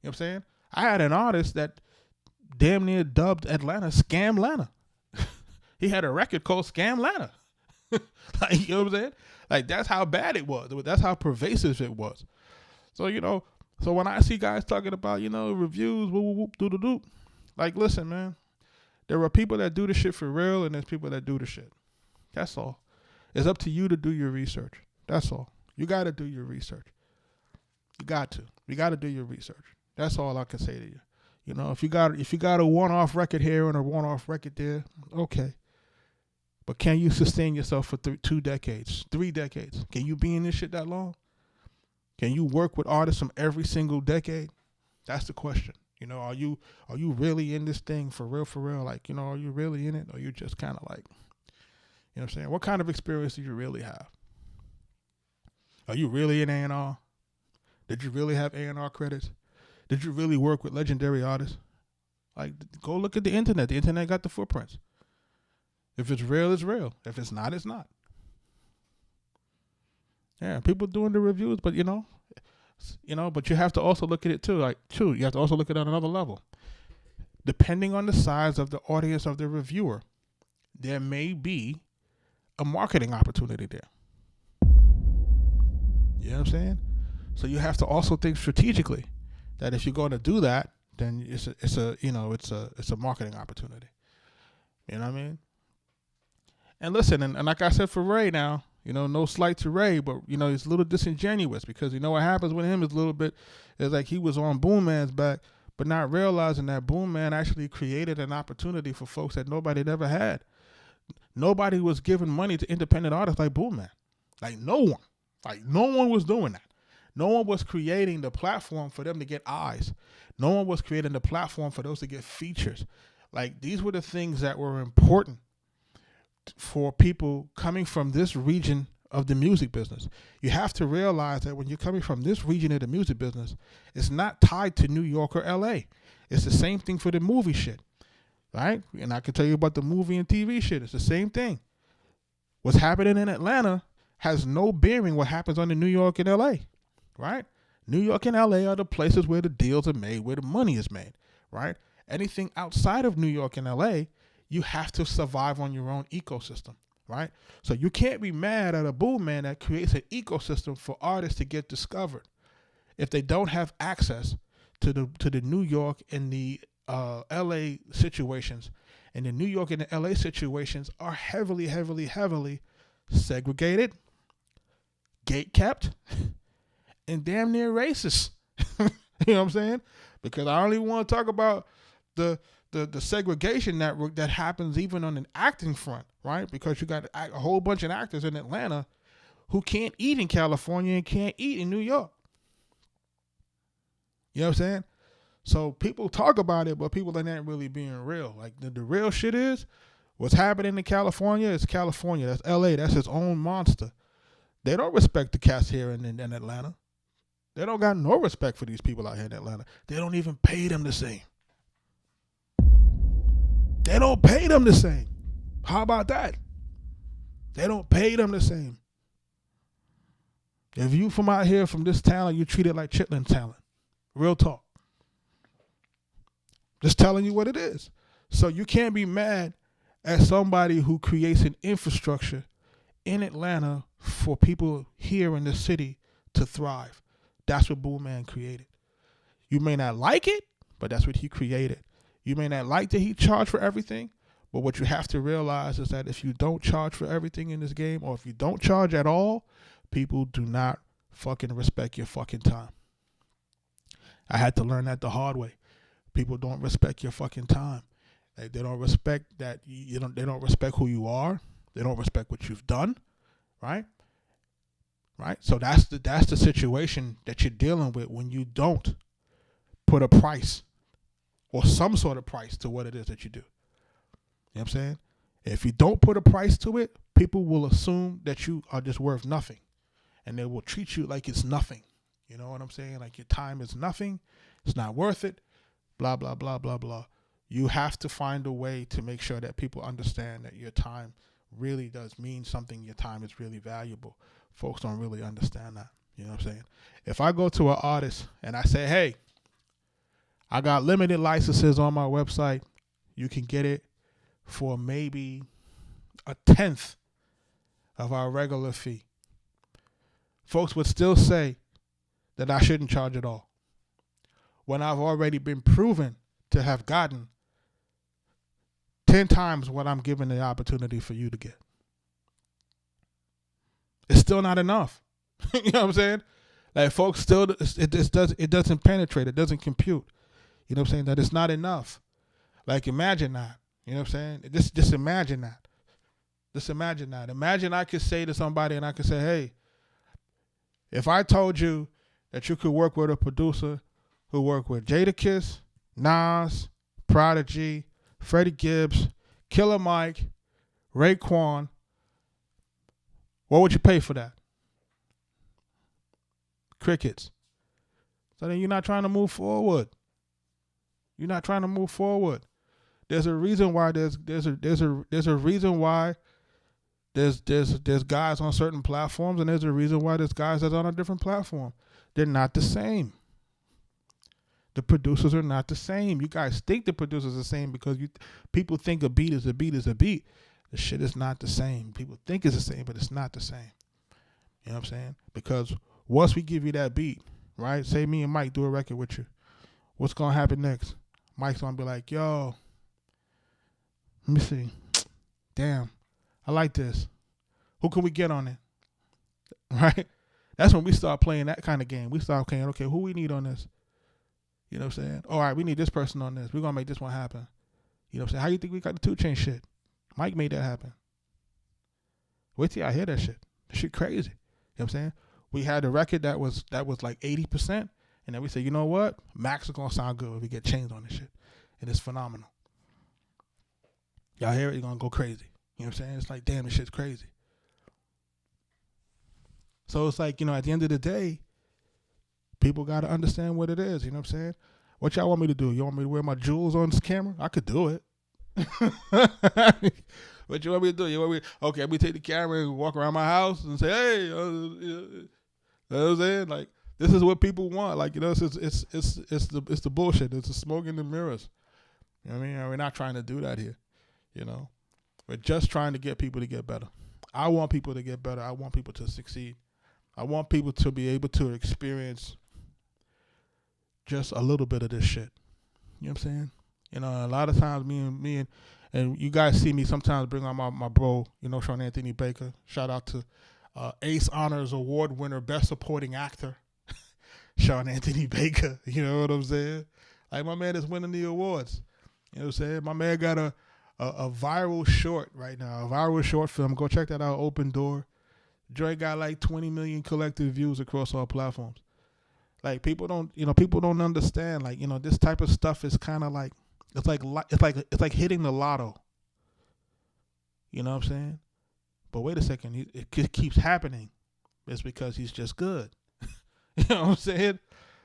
what I'm saying? I had an artist that damn near dubbed Atlanta Scam Atlanta. He had a record called Scam Atlanta. Like, you know what I'm saying? Like, that's how bad it was. That's how pervasive it was. So, So when I see guys talking about, reviews, whoop, whoop, whoop, doo-doo-doo, like, listen, man, there are people that do the shit for real and there's people that do the shit. That's all. It's up to you to do your research. That's all. You got to do your research. You got to. You got to do your research. That's all I can say to you. If you got a one-off record here and a one-off record there, okay. But can you sustain yourself for 2 decades, 3 decades? Can you be in this shit that long? Can you work with artists from every single decade? That's the question. Are you really in this thing for real? Like, are you really in it? Or you just kind of like, what I'm saying? What kind of experience do you really have? Are you really in A&R? Did you really have A&R credits? Did you really work with legendary artists? Like, go look at the internet. The internet got the footprints. If it's real, it's real. If it's not, it's not. Yeah, people doing the reviews, but but you have to also look at it too. You have to also look at it on another level. Depending on the size of the audience of the reviewer, there may be a marketing opportunity there. You know what I'm saying? So you have to also think strategically that if you're going to do that, then it's a marketing opportunity. You know what I mean? And listen, and like I said for Ray now, no slight to Ray, but he's a little disingenuous because what happens with him is it's like he was on Boom Man's back, but not realizing that Boom Man actually created an opportunity for folks that nobody had ever had. Nobody was giving money to independent artists like Boom Man. Like no one. Like no one was doing that. No one was creating the platform for them to get eyes. No one was creating the platform for those to get features. Like these were the things that were important for people coming from this region of the music business. You have to realize that when you're coming from this region of the music business, it's not tied to New York or LA. It's the same thing for the movie shit, right? And I can tell you about the movie and TV shit. It's the same thing. What's happening in Atlanta has no bearing what happens on the New York and LA, right? New York and LA are the places where the deals are made, where the money is made, right? Anything outside of New York and LA, you have to survive on your own ecosystem, right? So you can't be mad at a Boom Man that creates an ecosystem for artists to get discovered if they don't have access to the New York and the LA situations. And the New York and the LA situations are heavily, heavily, heavily segregated, gate kept, and damn near racist. You know what I'm saying? Because I don't even want to talk about the segregation that happens even on an acting front, right? Because you got a whole bunch of actors in Atlanta who can't eat in California and can't eat in New York. You know what I'm saying? So people talk about it, but people are not really being real. Like the real shit is what's happening in California is California. That's LA. That's its own monster. They don't respect the cats here in Atlanta. They don't got no respect for these people out here in Atlanta. They don't even pay them the same. They don't pay them the same. How about that? They don't pay them the same. If you from out here from this talent, you treat it like chitlin talent. Real talk. Just telling you what it is. So you can't be mad at somebody who creates an infrastructure in Atlanta for people here in the city to thrive. That's what Boom Man created. You may not like it, but that's what he created. You may not like that he charged for everything, but what you have to realize is that if you don't charge for everything in this game, or if you don't charge at all, people do not fucking respect your fucking time. I had to learn that the hard way. People don't respect your fucking time. Like, they don't respect that they don't respect who you are. They don't respect what you've done, right? Right? So that's the situation that you're dealing with when you don't put a price or some sort of price to what it is that you do. You know what I'm saying? If you don't put a price to it, people will assume that you are just worth nothing. And they will treat you like it's nothing. You know what I'm saying? Like your time is nothing. It's not worth it. Blah, blah, blah, blah, blah. You have to find a way to make sure that people understand that your time really does mean something. Your time is really valuable. Folks don't really understand that. You know what I'm saying? If I go to an artist and I say, hey, I got limited licenses on my website, you can get it for maybe 1/10 of our regular fee. Folks would still say that I shouldn't charge at all. when I've already been proven to have gotten 10 times what I'm giving the opportunity for you to get? It's still not enough. You know what I'm saying? Like, folks still, it doesn't penetrate. It doesn't compute. You know what I'm saying? That it's not enough. Like, imagine that. You know what I'm saying? Just imagine that. Just imagine that. Imagine I could say to somebody and I could say, hey, if I told you that you could work with a producer who worked with Jadakiss, Nas, Prodigy, Freddie Gibbs, Killer Mike, Raekwon, what would you pay for that? Crickets. So then you're not trying to move forward. You're not trying to move forward. There's a reason why there's a reason why there's guys on certain platforms, and there's a reason why there's guys that's on a different platform. They're not the same. The producers are not the same. You guys think the producers are the same because people think a beat is a beat is a beat. The shit is not the same. People think it's the same, but it's not the same. You know what I'm saying? Because once we give you that beat, right? Say me and Mike do a record with you. What's going to happen next? Mike's going to be like, yo, let me see. Damn, I like this. Who can we get on it? Right? That's when we start playing that kind of game. We start playing, okay, who we need on this? You know what I'm saying? All right, we need this person on this. We're going to make this one happen. You know what I'm saying? How you think we got the 2 Chainz shit? Mike made that happen. Wait till I hear that shit. That shit crazy. You know what I'm saying? We had a record that was like 80%, and then we said, you know what? Max is going to sound good if we get Chainz on this shit. And it's phenomenal. Y'all hear it? You're going to go crazy. You know what I'm saying? It's like, damn, this shit's crazy. So it's like, you know, at the end of the day, people got to understand what it is. You know what I'm saying? What y'all want me to do? You want me to wear my jewels on this camera? I could do it. What you want me to do? You want me? Okay, let me take the camera and walk around my house and say, "Hey," you know what I'm saying? Like, this is what people want. Like, you know, it's the bullshit. It's the smoke in the mirrors. You know what I mean? And we're not trying to do that here. You know, we're just trying to get people to get better. I want people to get better. I want people to succeed. I want people to be able to experience just a little bit of this shit. You know what I'm saying? You know, a lot of times me and you guys see me sometimes bring on my bro, you know, Sean Anthony Baker. Shout out to Ace Honors Award winner, Best Supporting Actor, Sean Anthony Baker. You know what I'm saying? Like, my man is winning the awards. You know what I'm saying? My man got a viral short right now, a viral short film. Go check that out, Open Door. Dre got like 20 million collective views across all platforms. Like, people don't understand. Like, you know, this type of stuff is kind of like, it's like hitting the lotto. You know what I'm saying? But wait a second, it keeps happening. It's because he's just good. You know what I'm saying?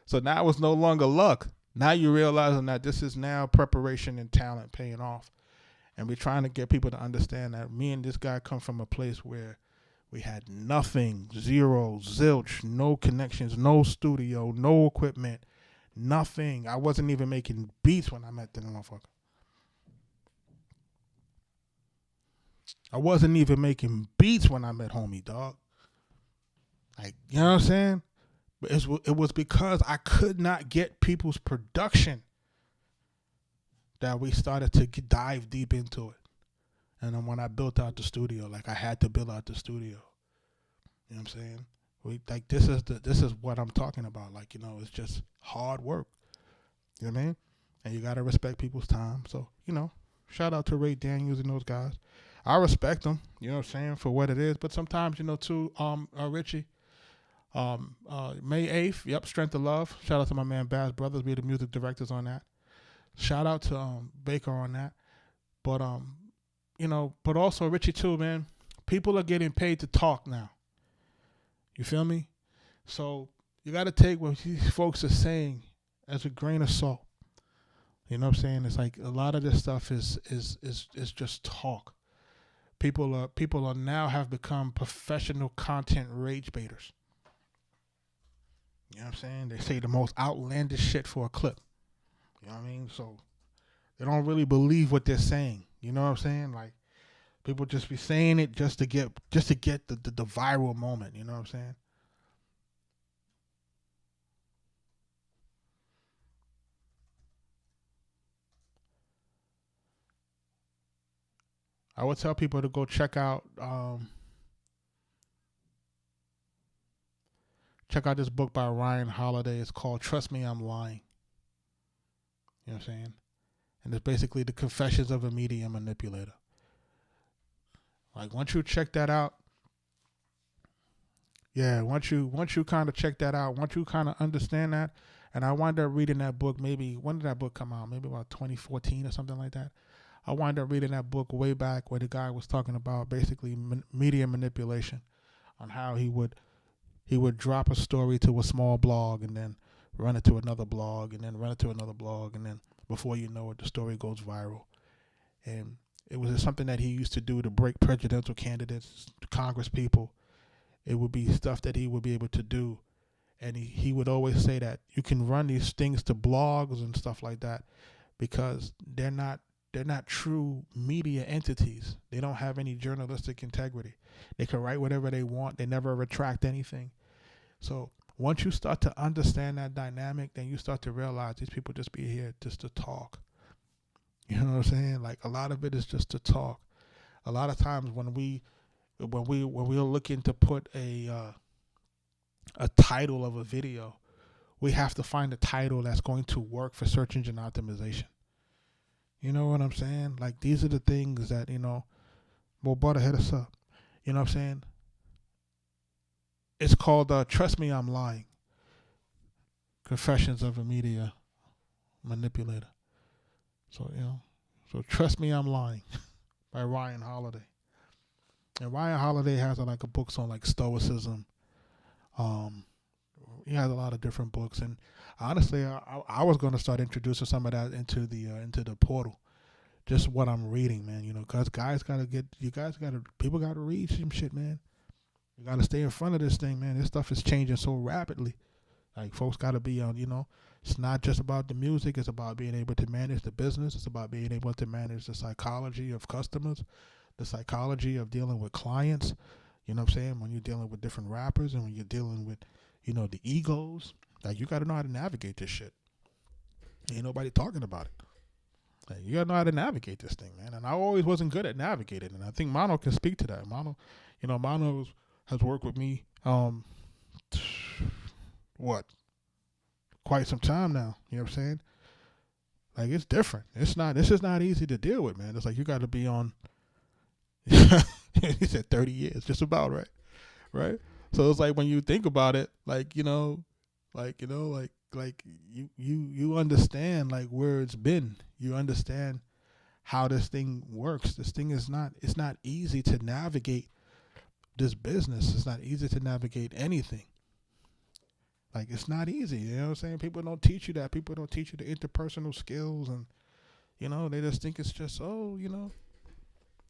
So now it's no longer luck. Now you're realizing that this is now preparation and talent paying off. And we're trying to get people to understand that me and this guy come from a place where we had nothing, zero, zilch, no connections, no studio, no equipment, nothing. I wasn't even making beats when I met the motherfucker. I wasn't even making beats when I met homie, dog. Like, you know what I'm saying? But it was because I could not get people's production that we started to dive deep into it. And then when I built out the studio, like, I had to build out the studio. You know what I'm saying? This is what I'm talking about. Like, you know, it's just hard work. You know what I mean? And you gotta respect people's time. So, you know, shout out to Ray Daniels and those guys. I respect them, you know what I'm saying, for what it is. But sometimes, you know, too, Richie, May 8th, yep, Strength of Love. Shout out to my man Baz Brothers. We're the music directors on that. Shout out to Baker on that. But you know, but also Richie too, man. People are getting paid to talk now. You feel me? So you got to take what these folks are saying as a grain of salt. You know what I'm saying? It's like a lot of this stuff is just talk. People are now have become professional content rage baiters. You know what I'm saying? They say the most outlandish shit for a clip. You know what I mean? So they don't really believe what they're saying. You know what I'm saying? Like, people just be saying it just to get the viral moment. You know what I'm saying? I would tell people to go check out this book by Ryan Holiday. It's called Trust Me, I'm Lying. You know what I'm saying? And it's basically the confessions of a media manipulator. Like once you check that out, once you kind of check that out, once you kind of understand that, and I wound up reading that book when did that book come out? Maybe about 2014 or something like that. I wound up reading that book way back where the guy was talking about basically media manipulation, on how he would drop a story to a small blog and then run it to another blog and then run it to another blog, and then before you know it, the story goes viral. And it was something that he used to do to break presidential candidates, Congress people. It would be stuff that he would be able to do. And he would always say that you can run these things to blogs and stuff like that because they're not true media entities. They don't have any journalistic integrity. They can write whatever they want. They never retract anything. So once you start to understand that dynamic, then you start to realize these people just be here just to talk. You know what I'm saying? Like a lot of it is just to talk. A lot of times when we're looking to put a title of a video, we have to find a title that's going to work for search engine optimization. You know what I'm saying? Like these are the things that, well, brother, hit us up. You know what I'm saying? It's called Trust Me, I'm Lying. Confessions of a Media Manipulator. So, so Trust Me, I'm Lying by Ryan Holiday. And Ryan Holiday has like a books on like Stoicism. He has a lot of different books, and honestly, I was going to start introducing some of that into the portal. Just what I'm reading, man. Because people got to read some shit, man. You got to stay in front of this thing, man. This stuff is changing so rapidly. Like folks got to be on. It's not just about the music. It's about being able to manage the business. It's about being able to manage the psychology of customers, the psychology of dealing with clients. You know what I'm saying? When you're dealing with different rappers and when you're dealing with, the egos, like you got to know how to navigate this shit. Ain't nobody talking about it. Like, you got to know how to navigate this thing, man. And I always wasn't good at navigating. And I think Mono can speak to that. Mono has worked with me, quite some time now. You know what I'm saying? Like, it's different. This is not easy to deal with, man. It's like you got to be on, he said 30 years, just about right? So it's like when you think about it, you understand like where it's been. You understand how this thing works. This thing it's not easy to navigate this business. It's not easy to navigate anything. Like it's not easy. You know what I'm saying? People don't teach you that. People don't teach you the interpersonal skills, and they just think it's just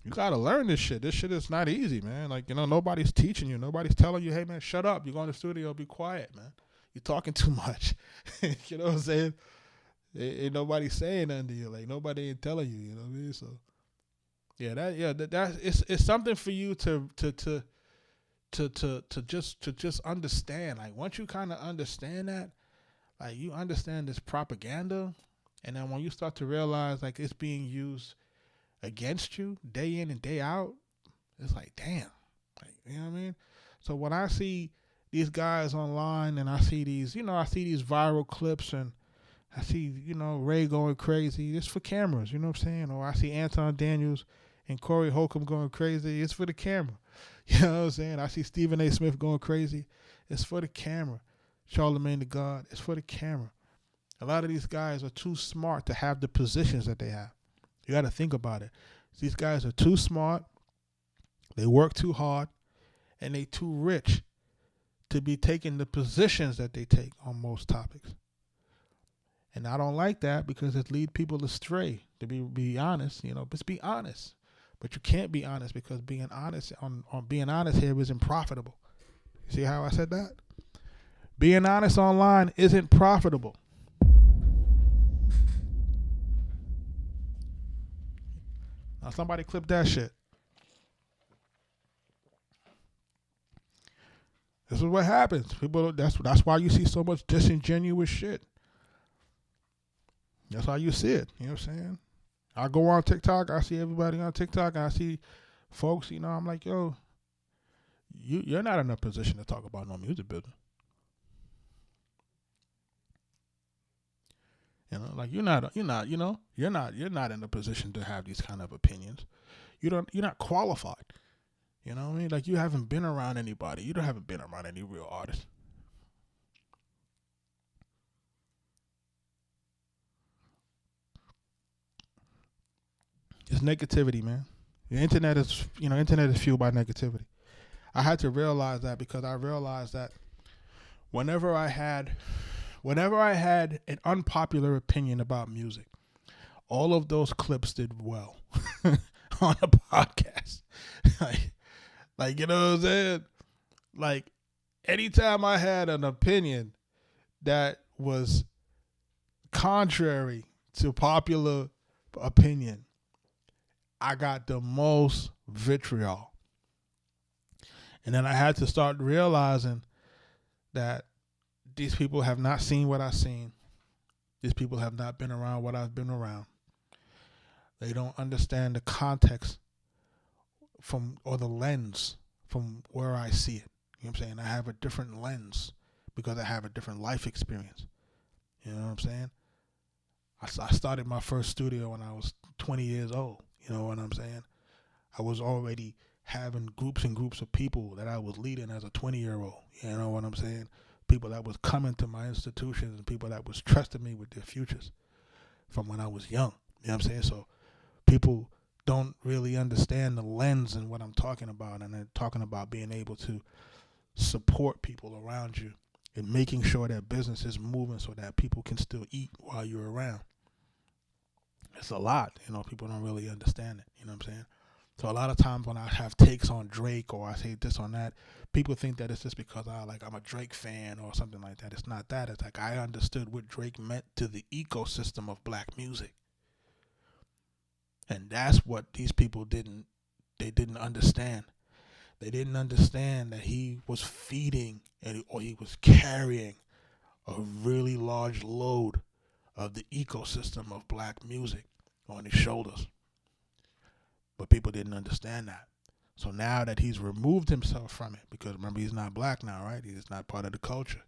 you gotta learn this shit. This shit is not easy, man. Like, nobody's teaching you. Nobody's telling you, hey, man, shut up. You go in the studio, be quiet, man. You're talking too much. You know what I'm saying? Ain't nobody saying nothing to you. Like, nobody ain't telling you, you know what I mean? So, it's something for you to just understand. Like, once you kind of understand that, like, you understand this propaganda, and then when you start to realize, like, it's being used against you day in and day out, it's like, damn, like, you know what I mean? So when I see these guys online and I see these viral clips and I see, Ray going crazy, it's for cameras, you know what I'm saying? Or I see Anton Daniels and Corey Holcomb going crazy, it's for the camera. You know what I'm saying? I see Stephen A. Smith going crazy, it's for the camera. Charlamagne the God, it's for the camera. A lot of these guys are too smart to have the positions that they have. You got to think about it. These guys are too smart, they work too hard, and they too rich to be taking the positions that they take on most topics. And I don't like that because it leads people astray. To be honest, just be honest. But you can't be honest because being honest on being honest here isn't profitable. You see how I said that? Being honest online isn't profitable. Now somebody clip that shit. This is what happens. People. That's why you see so much disingenuous shit. That's how you see it. You know what I'm saying? I go on TikTok, I see everybody on TikTok, and I see folks, I'm like, yo, you're not in a position to talk about no music business. Like you're not in a position to have these kind of opinions. You're not qualified. You know what I mean? Like you haven't been around anybody. You haven't been around any real artists. It's negativity, man. The internet is fueled by negativity. I had to realize that because I realized that whenever I had an unpopular opinion about music, all of those clips did well on a podcast. like, you know what I'm saying? Like, anytime I had an opinion that was contrary to popular opinion, I got the most vitriol. And then I had to start realizing that these people have not seen what I've seen. These people have not been around what I've been around. They don't understand the context or the lens from where I see it. You know what I'm saying? I have a different lens because I have a different life experience. You know what I'm saying? I started my first studio when I was 20 years old. You know what I'm saying? I was already having groups and groups of people that I was leading as a 20-year-old. You know what I'm saying? People that was coming to my institutions and people that was trusting me with their futures from when I was young. You know what I'm saying? So people don't really understand the lens and what I'm talking about. And they're talking about being able to support people around you and making sure that business is moving so that people can still eat while you're around. It's a lot, people don't really understand it, you know what I'm saying? So a lot of times when I have takes on Drake or I say this on that, people think that it's just because I'm a Drake fan or something like that. It's not that. It's like I understood what Drake meant to the ecosystem of black music. And that's what these people didn't understand. They didn't understand that he was feeding or he was carrying a really large load of the ecosystem of black music on his shoulders. But people didn't understand that. So now that he's removed himself from it, because remember, he's not black now, right? He's not part of the culture.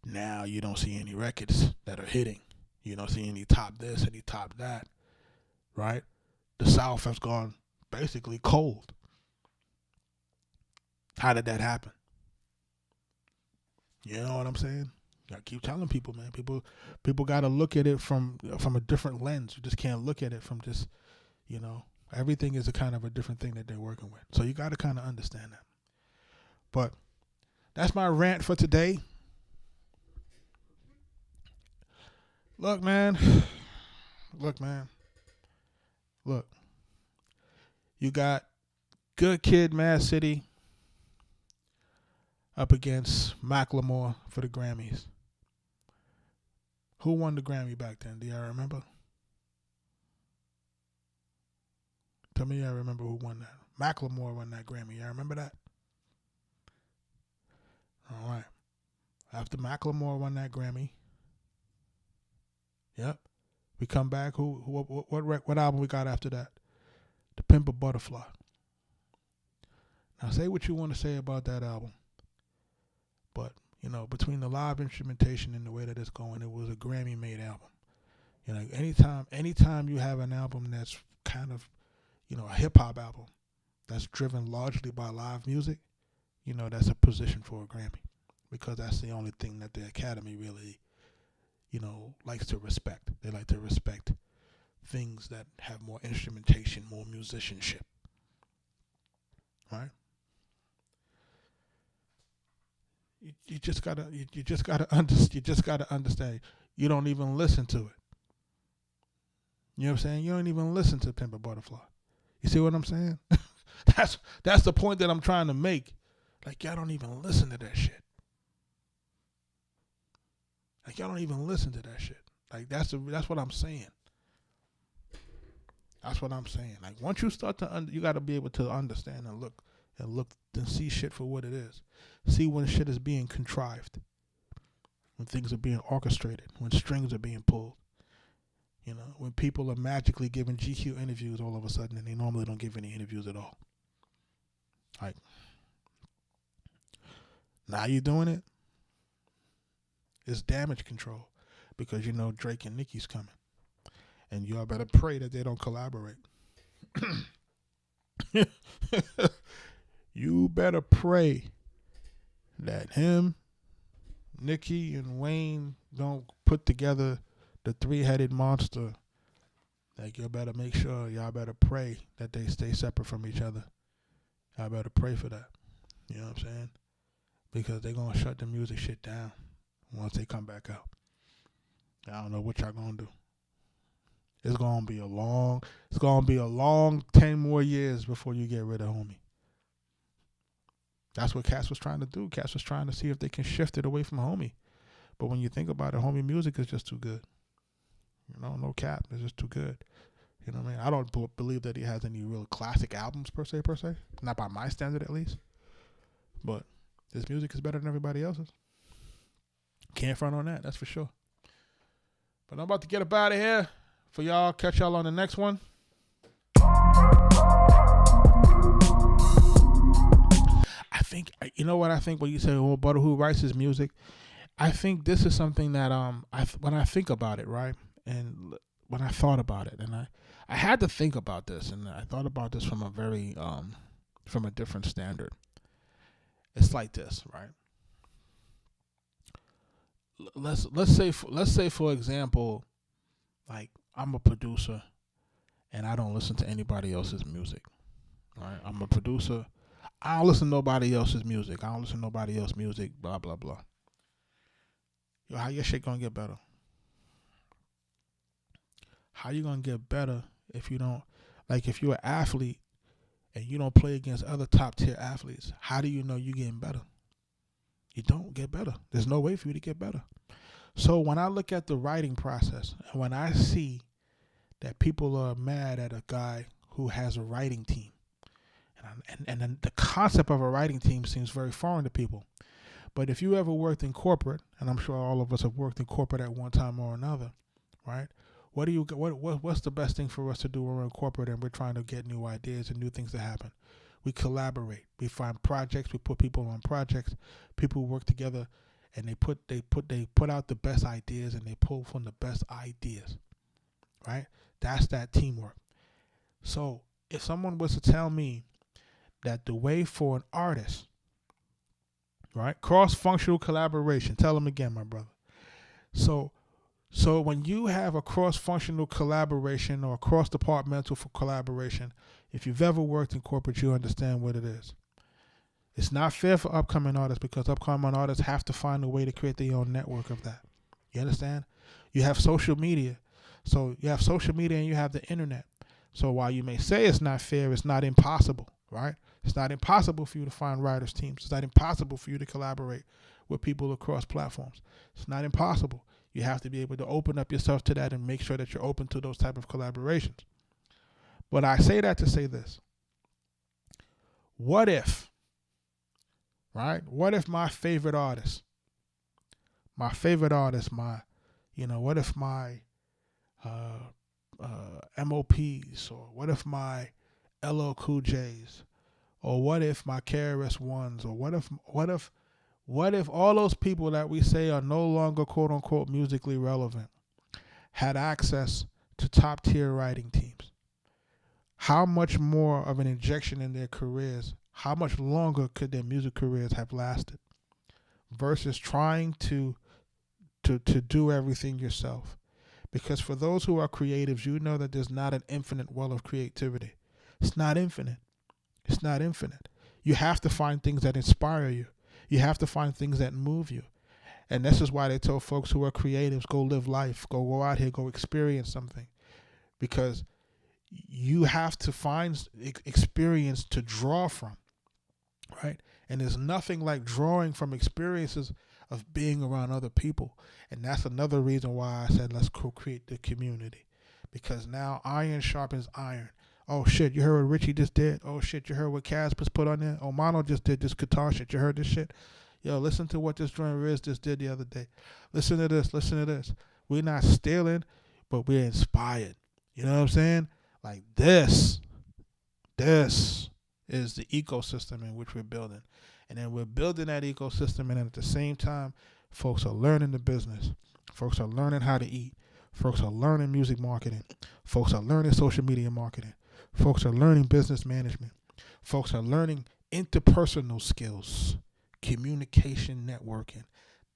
Now you don't see any records that are hitting. You don't see any top this, any top that, right? The South has gone basically cold. How did that happen? You know what I'm saying? I keep telling people, man. People got to look at it from a different lens. You just can't look at it from just, everything is a kind of a different thing that they're working with. So you got to kind of understand that. But that's my rant for today. Look, man. Look. You got Good Kid, Mad City up against Macklemore for the Grammys. Who won the Grammy back then? Do y'all remember? Tell me y'all remember who won that. Macklemore won that Grammy. Y'all remember that? All right. After Macklemore won that Grammy, yep. We come back. What album we got after that? To Pimp a Butterfly. Now say what you want to say about that album. But, between the live instrumentation and the way that it's going, it was a Grammy-made album. Anytime you have an album that's kind of, a hip-hop album that's driven largely by live music, that's a position for a Grammy. Because that's the only thing that the Academy really, likes to respect. They like to respect things that have more instrumentation, more musicianship. Right? You just gotta understand. You don't even listen to it. You know what I'm saying? You don't even listen to Pimp a Butterfly. You see what I'm saying? That's the point that I'm trying to make. Like, y'all don't even listen to that shit. Like, y'all don't even listen to that shit. Like, that's what I'm saying. That's what I'm saying. Like, once you start to, you got to be able to understand and look and see shit for what it is. See when shit is being contrived, when things are being orchestrated, when strings are being pulled. You know, when people are magically giving GQ interviews all of a sudden, and they normally don't give any interviews at all. Like, now you're doing it. It's damage control, because you know Drake and Nicki's coming, and y'all better pray that they don't collaborate. You better pray that him, Nicki, and Wayne don't put together the three-headed monster. Like, you better make sure, y'all better pray that they stay separate from each other. Y'all better pray for that. You know what I'm saying? Because they're going to shut the music shit down once they come back out. I don't know what y'all going to do. It's going to be a long 10 more years before you get rid of homie. That's what Cass was trying to do. Cass was trying to see if they can shift it away from homie. But when you think about it, homie music is just too good. You know, no cap. It's just too good. You know what I mean? I don't believe that he has any real classic albums per se. Not by my standard, at least. But his music is better than everybody else's. Can't front on that. That's for sure. But I'm about to get up out of here for y'all. Catch y'all on the next one. You know what I think when you say, "Oh, but who writes his music?" I think this is something that when I think about it, right, and when I thought about it, and I had to think about this, and I thought about this from a very from a different standard. It's like this, right? Let's say for example, like, I'm a producer, and I don't listen to anybody else's music. Right? I'm a producer. I don't listen to nobody else's music. Blah, blah, blah. Yo, how your shit gonna get better? How you gonna get better if you don't, like, if you're an athlete and you don't play against other top tier athletes? How do you know you're getting better? You don't get better. There's no way for you to get better. So when I look at the writing process, and when I see that people are mad at a guy who has a writing team, and then the concept of a writing team seems very foreign to people. But if you ever worked in corporate, and I'm sure all of us have worked in corporate at one time or another, right? What's the best thing for us to do when we're in corporate and we're trying to get new ideas and new things to happen? We collaborate. We find projects. We put people on projects. People work together, and they put out the best ideas, and they pull from the best ideas, right? That's that teamwork. So if someone was to tell me that the way for an artist, right, cross-functional collaboration, tell them again, my brother. So when you have a cross-functional collaboration or cross-departmental for collaboration, if you've ever worked in corporate, you understand what it is. It's not fair for upcoming artists, because upcoming artists have to find a way to create their own network of that. You understand? You have social media. So you have social media and you have the internet. So while you may say it's not fair, it's not impossible, right? It's not impossible for you to find writers' teams. It's not impossible for you to collaborate with people across platforms. It's not impossible. You have to be able to open up yourself to that and make sure that you're open to those type of collaborations. But I say that to say this. What if, right? What if my favorite artist, what if my MOPs, or what if my LL Cool J's, or what if my KRS-Ones, or what if all those people that we say are no longer quote unquote musically relevant had access to top tier writing teams? How much more of an injection in their careers, how much longer could their music careers have lasted versus trying to do everything yourself? Because for those who are creatives, you know that there's not an infinite well of creativity. It's not infinite. It's not infinite. You have to find things that inspire you. You have to find things that move you. And this is why they tell folks who are creatives, go live life, go out here, go experience something. Because you have to find experience to draw from, right? And there's nothing like drawing from experiences of being around other people. And that's another reason why I said let's co-create the community. Because now iron sharpens iron. Oh shit, you heard what Richie just did? Oh shit, you heard what Casper's put on there? Oh, Mono just did this guitar shit. You heard this shit? Yo, listen to what this joint Riz just did the other day. Listen to this. We're not stealing, but we're inspired. You know what I'm saying? Like this is the ecosystem in which we're building. And then we're building that ecosystem, and then at the same time, folks are learning the business. Folks are learning how to eat. Folks are learning music marketing. Folks are learning social media marketing. Folks are learning business management. Folks are learning interpersonal skills, communication, networking.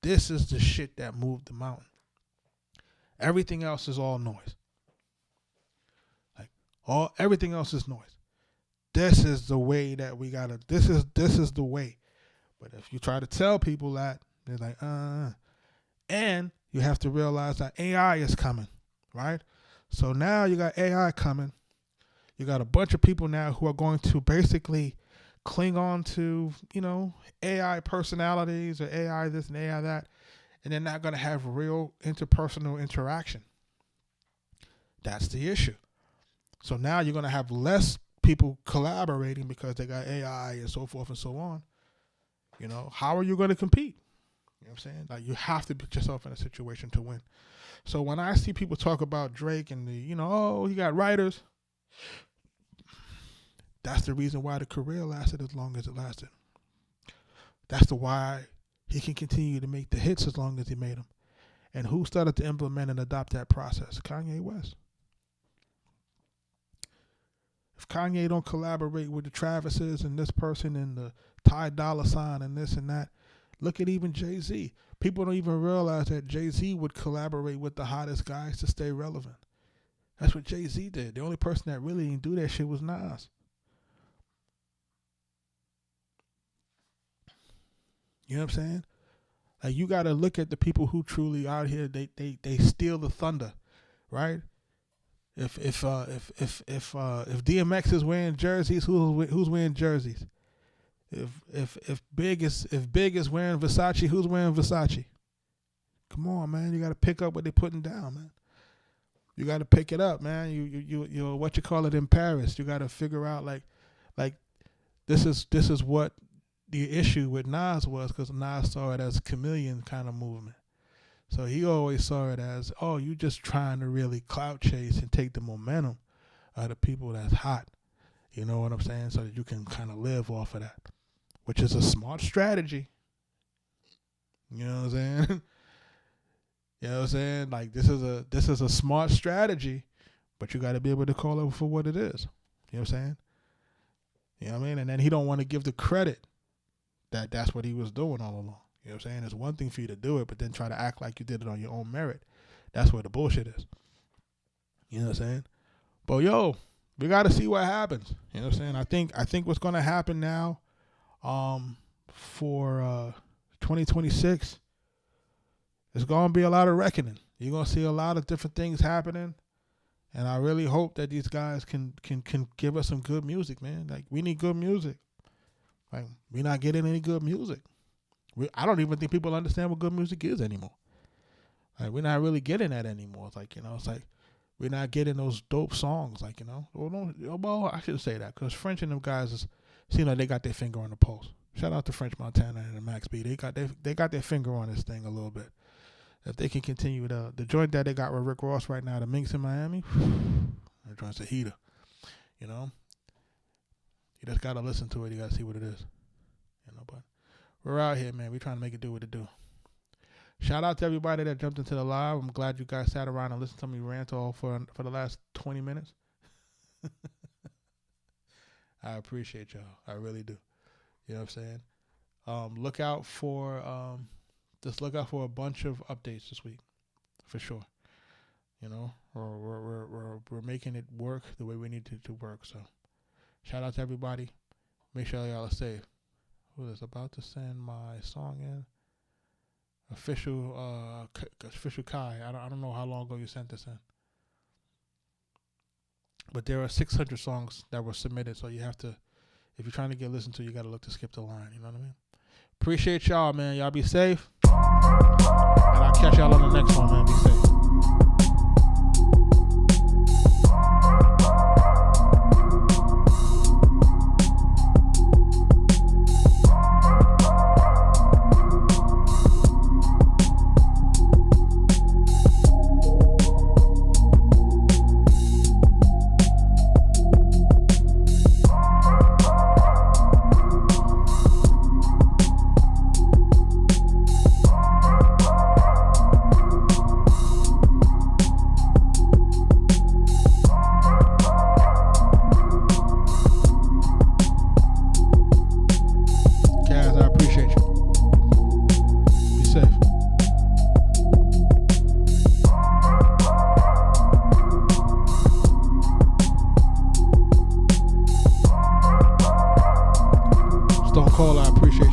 This is the shit that moved the mountain. Everything else is all noise. Everything else is noise. This is the way that we gotta. This is the way. But if you try to tell people that, they're like, And you have to realize that AI is coming, right? So now you got AI coming. You got a bunch of people now who are going to basically cling on to, AI personalities or AI this and AI that, and they're not going to have real interpersonal interaction. That's the issue. So now you're going to have less people collaborating because they got AI and so forth and so on. How are you going to compete? You know what I'm saying? Like, you have to put yourself in a situation to win. So when I see people talk about Drake and he got writers, that's the reason why the career lasted as long as it lasted. That's why he can continue to make the hits as long as he made them. And who started to implement and adopt that process? Kanye West. If Kanye don't collaborate with the Travises and this person and the Ty Dolla $ign and this and that, look at even Jay-Z. People don't even realize that Jay-Z would collaborate with the hottest guys to stay relevant. That's what Jay-Z did. The only person that really didn't do that shit was Nas. You know what I'm saying? Like, you got to look at the people who truly out here. They steal the thunder, right? If DMX is wearing jerseys, who's wearing jerseys? If Big is wearing Versace, who's wearing Versace? Come on, man. You got to pick up what they're putting down, man. You got to pick it up, man. You what you call it in Paris. You got to figure out like this is what the issue with Nas was, because Nas saw it as a chameleon kind of movement. So he always saw it as, you just trying to really clout chase and take the momentum of the people that's hot. You know what I'm saying? So that you can kind of live off of that, which is a smart strategy. You know what I'm saying? You know what I'm saying? Like, this is a smart strategy, but you got to be able to call it for what it is. You know what I'm saying? You know what I mean? And then he don't want to give the credit that that's what he was doing all along. You know what I'm saying? It's one thing for you to do it, but then try to act like you did it on your own merit. That's where the bullshit is. You know what I'm saying? But we got to see what happens. You know what I'm saying? I think what's going to happen now for 2026 is going to be a lot of reckoning. You're going to see a lot of different things happening. And I really hope that these guys can give us some good music, man. Like, we need good music. Like, we're not getting any good music. I don't even think people understand what good music is anymore. Like, we're not really getting that anymore. It's like, it's like we're not getting those dope songs. Like, well, I shouldn't say that, because French and them guys seem like they got their finger on the pulse. Shout out to French Montana and Max B. They got their finger on this thing a little bit. If they can continue the joint that they got with Rick Ross right now, the Minx in Miami, that joint's a heater. You just got to listen to it. You got to see what it is. But we're out here, man. We're trying to make it do what it do. Shout out to everybody that jumped into the live. I'm glad you guys sat around and listened to me rant all for the last 20 minutes. I appreciate y'all. I really do. You know what I'm saying? Look out for a bunch of updates this week, for sure. We're making it work the way we need it to work. So, shout out to everybody. Make sure y'all are safe. Who is about to send my song in? Official Kai. I don't know how long ago you sent this in, but there are 600 songs that were submitted. So you have to, if you're trying to get listened to, you got to look to skip the line. You know what I mean? Appreciate y'all, man. Y'all be safe, and I'll catch y'all on the next one, man. Be safe. all. I appreciate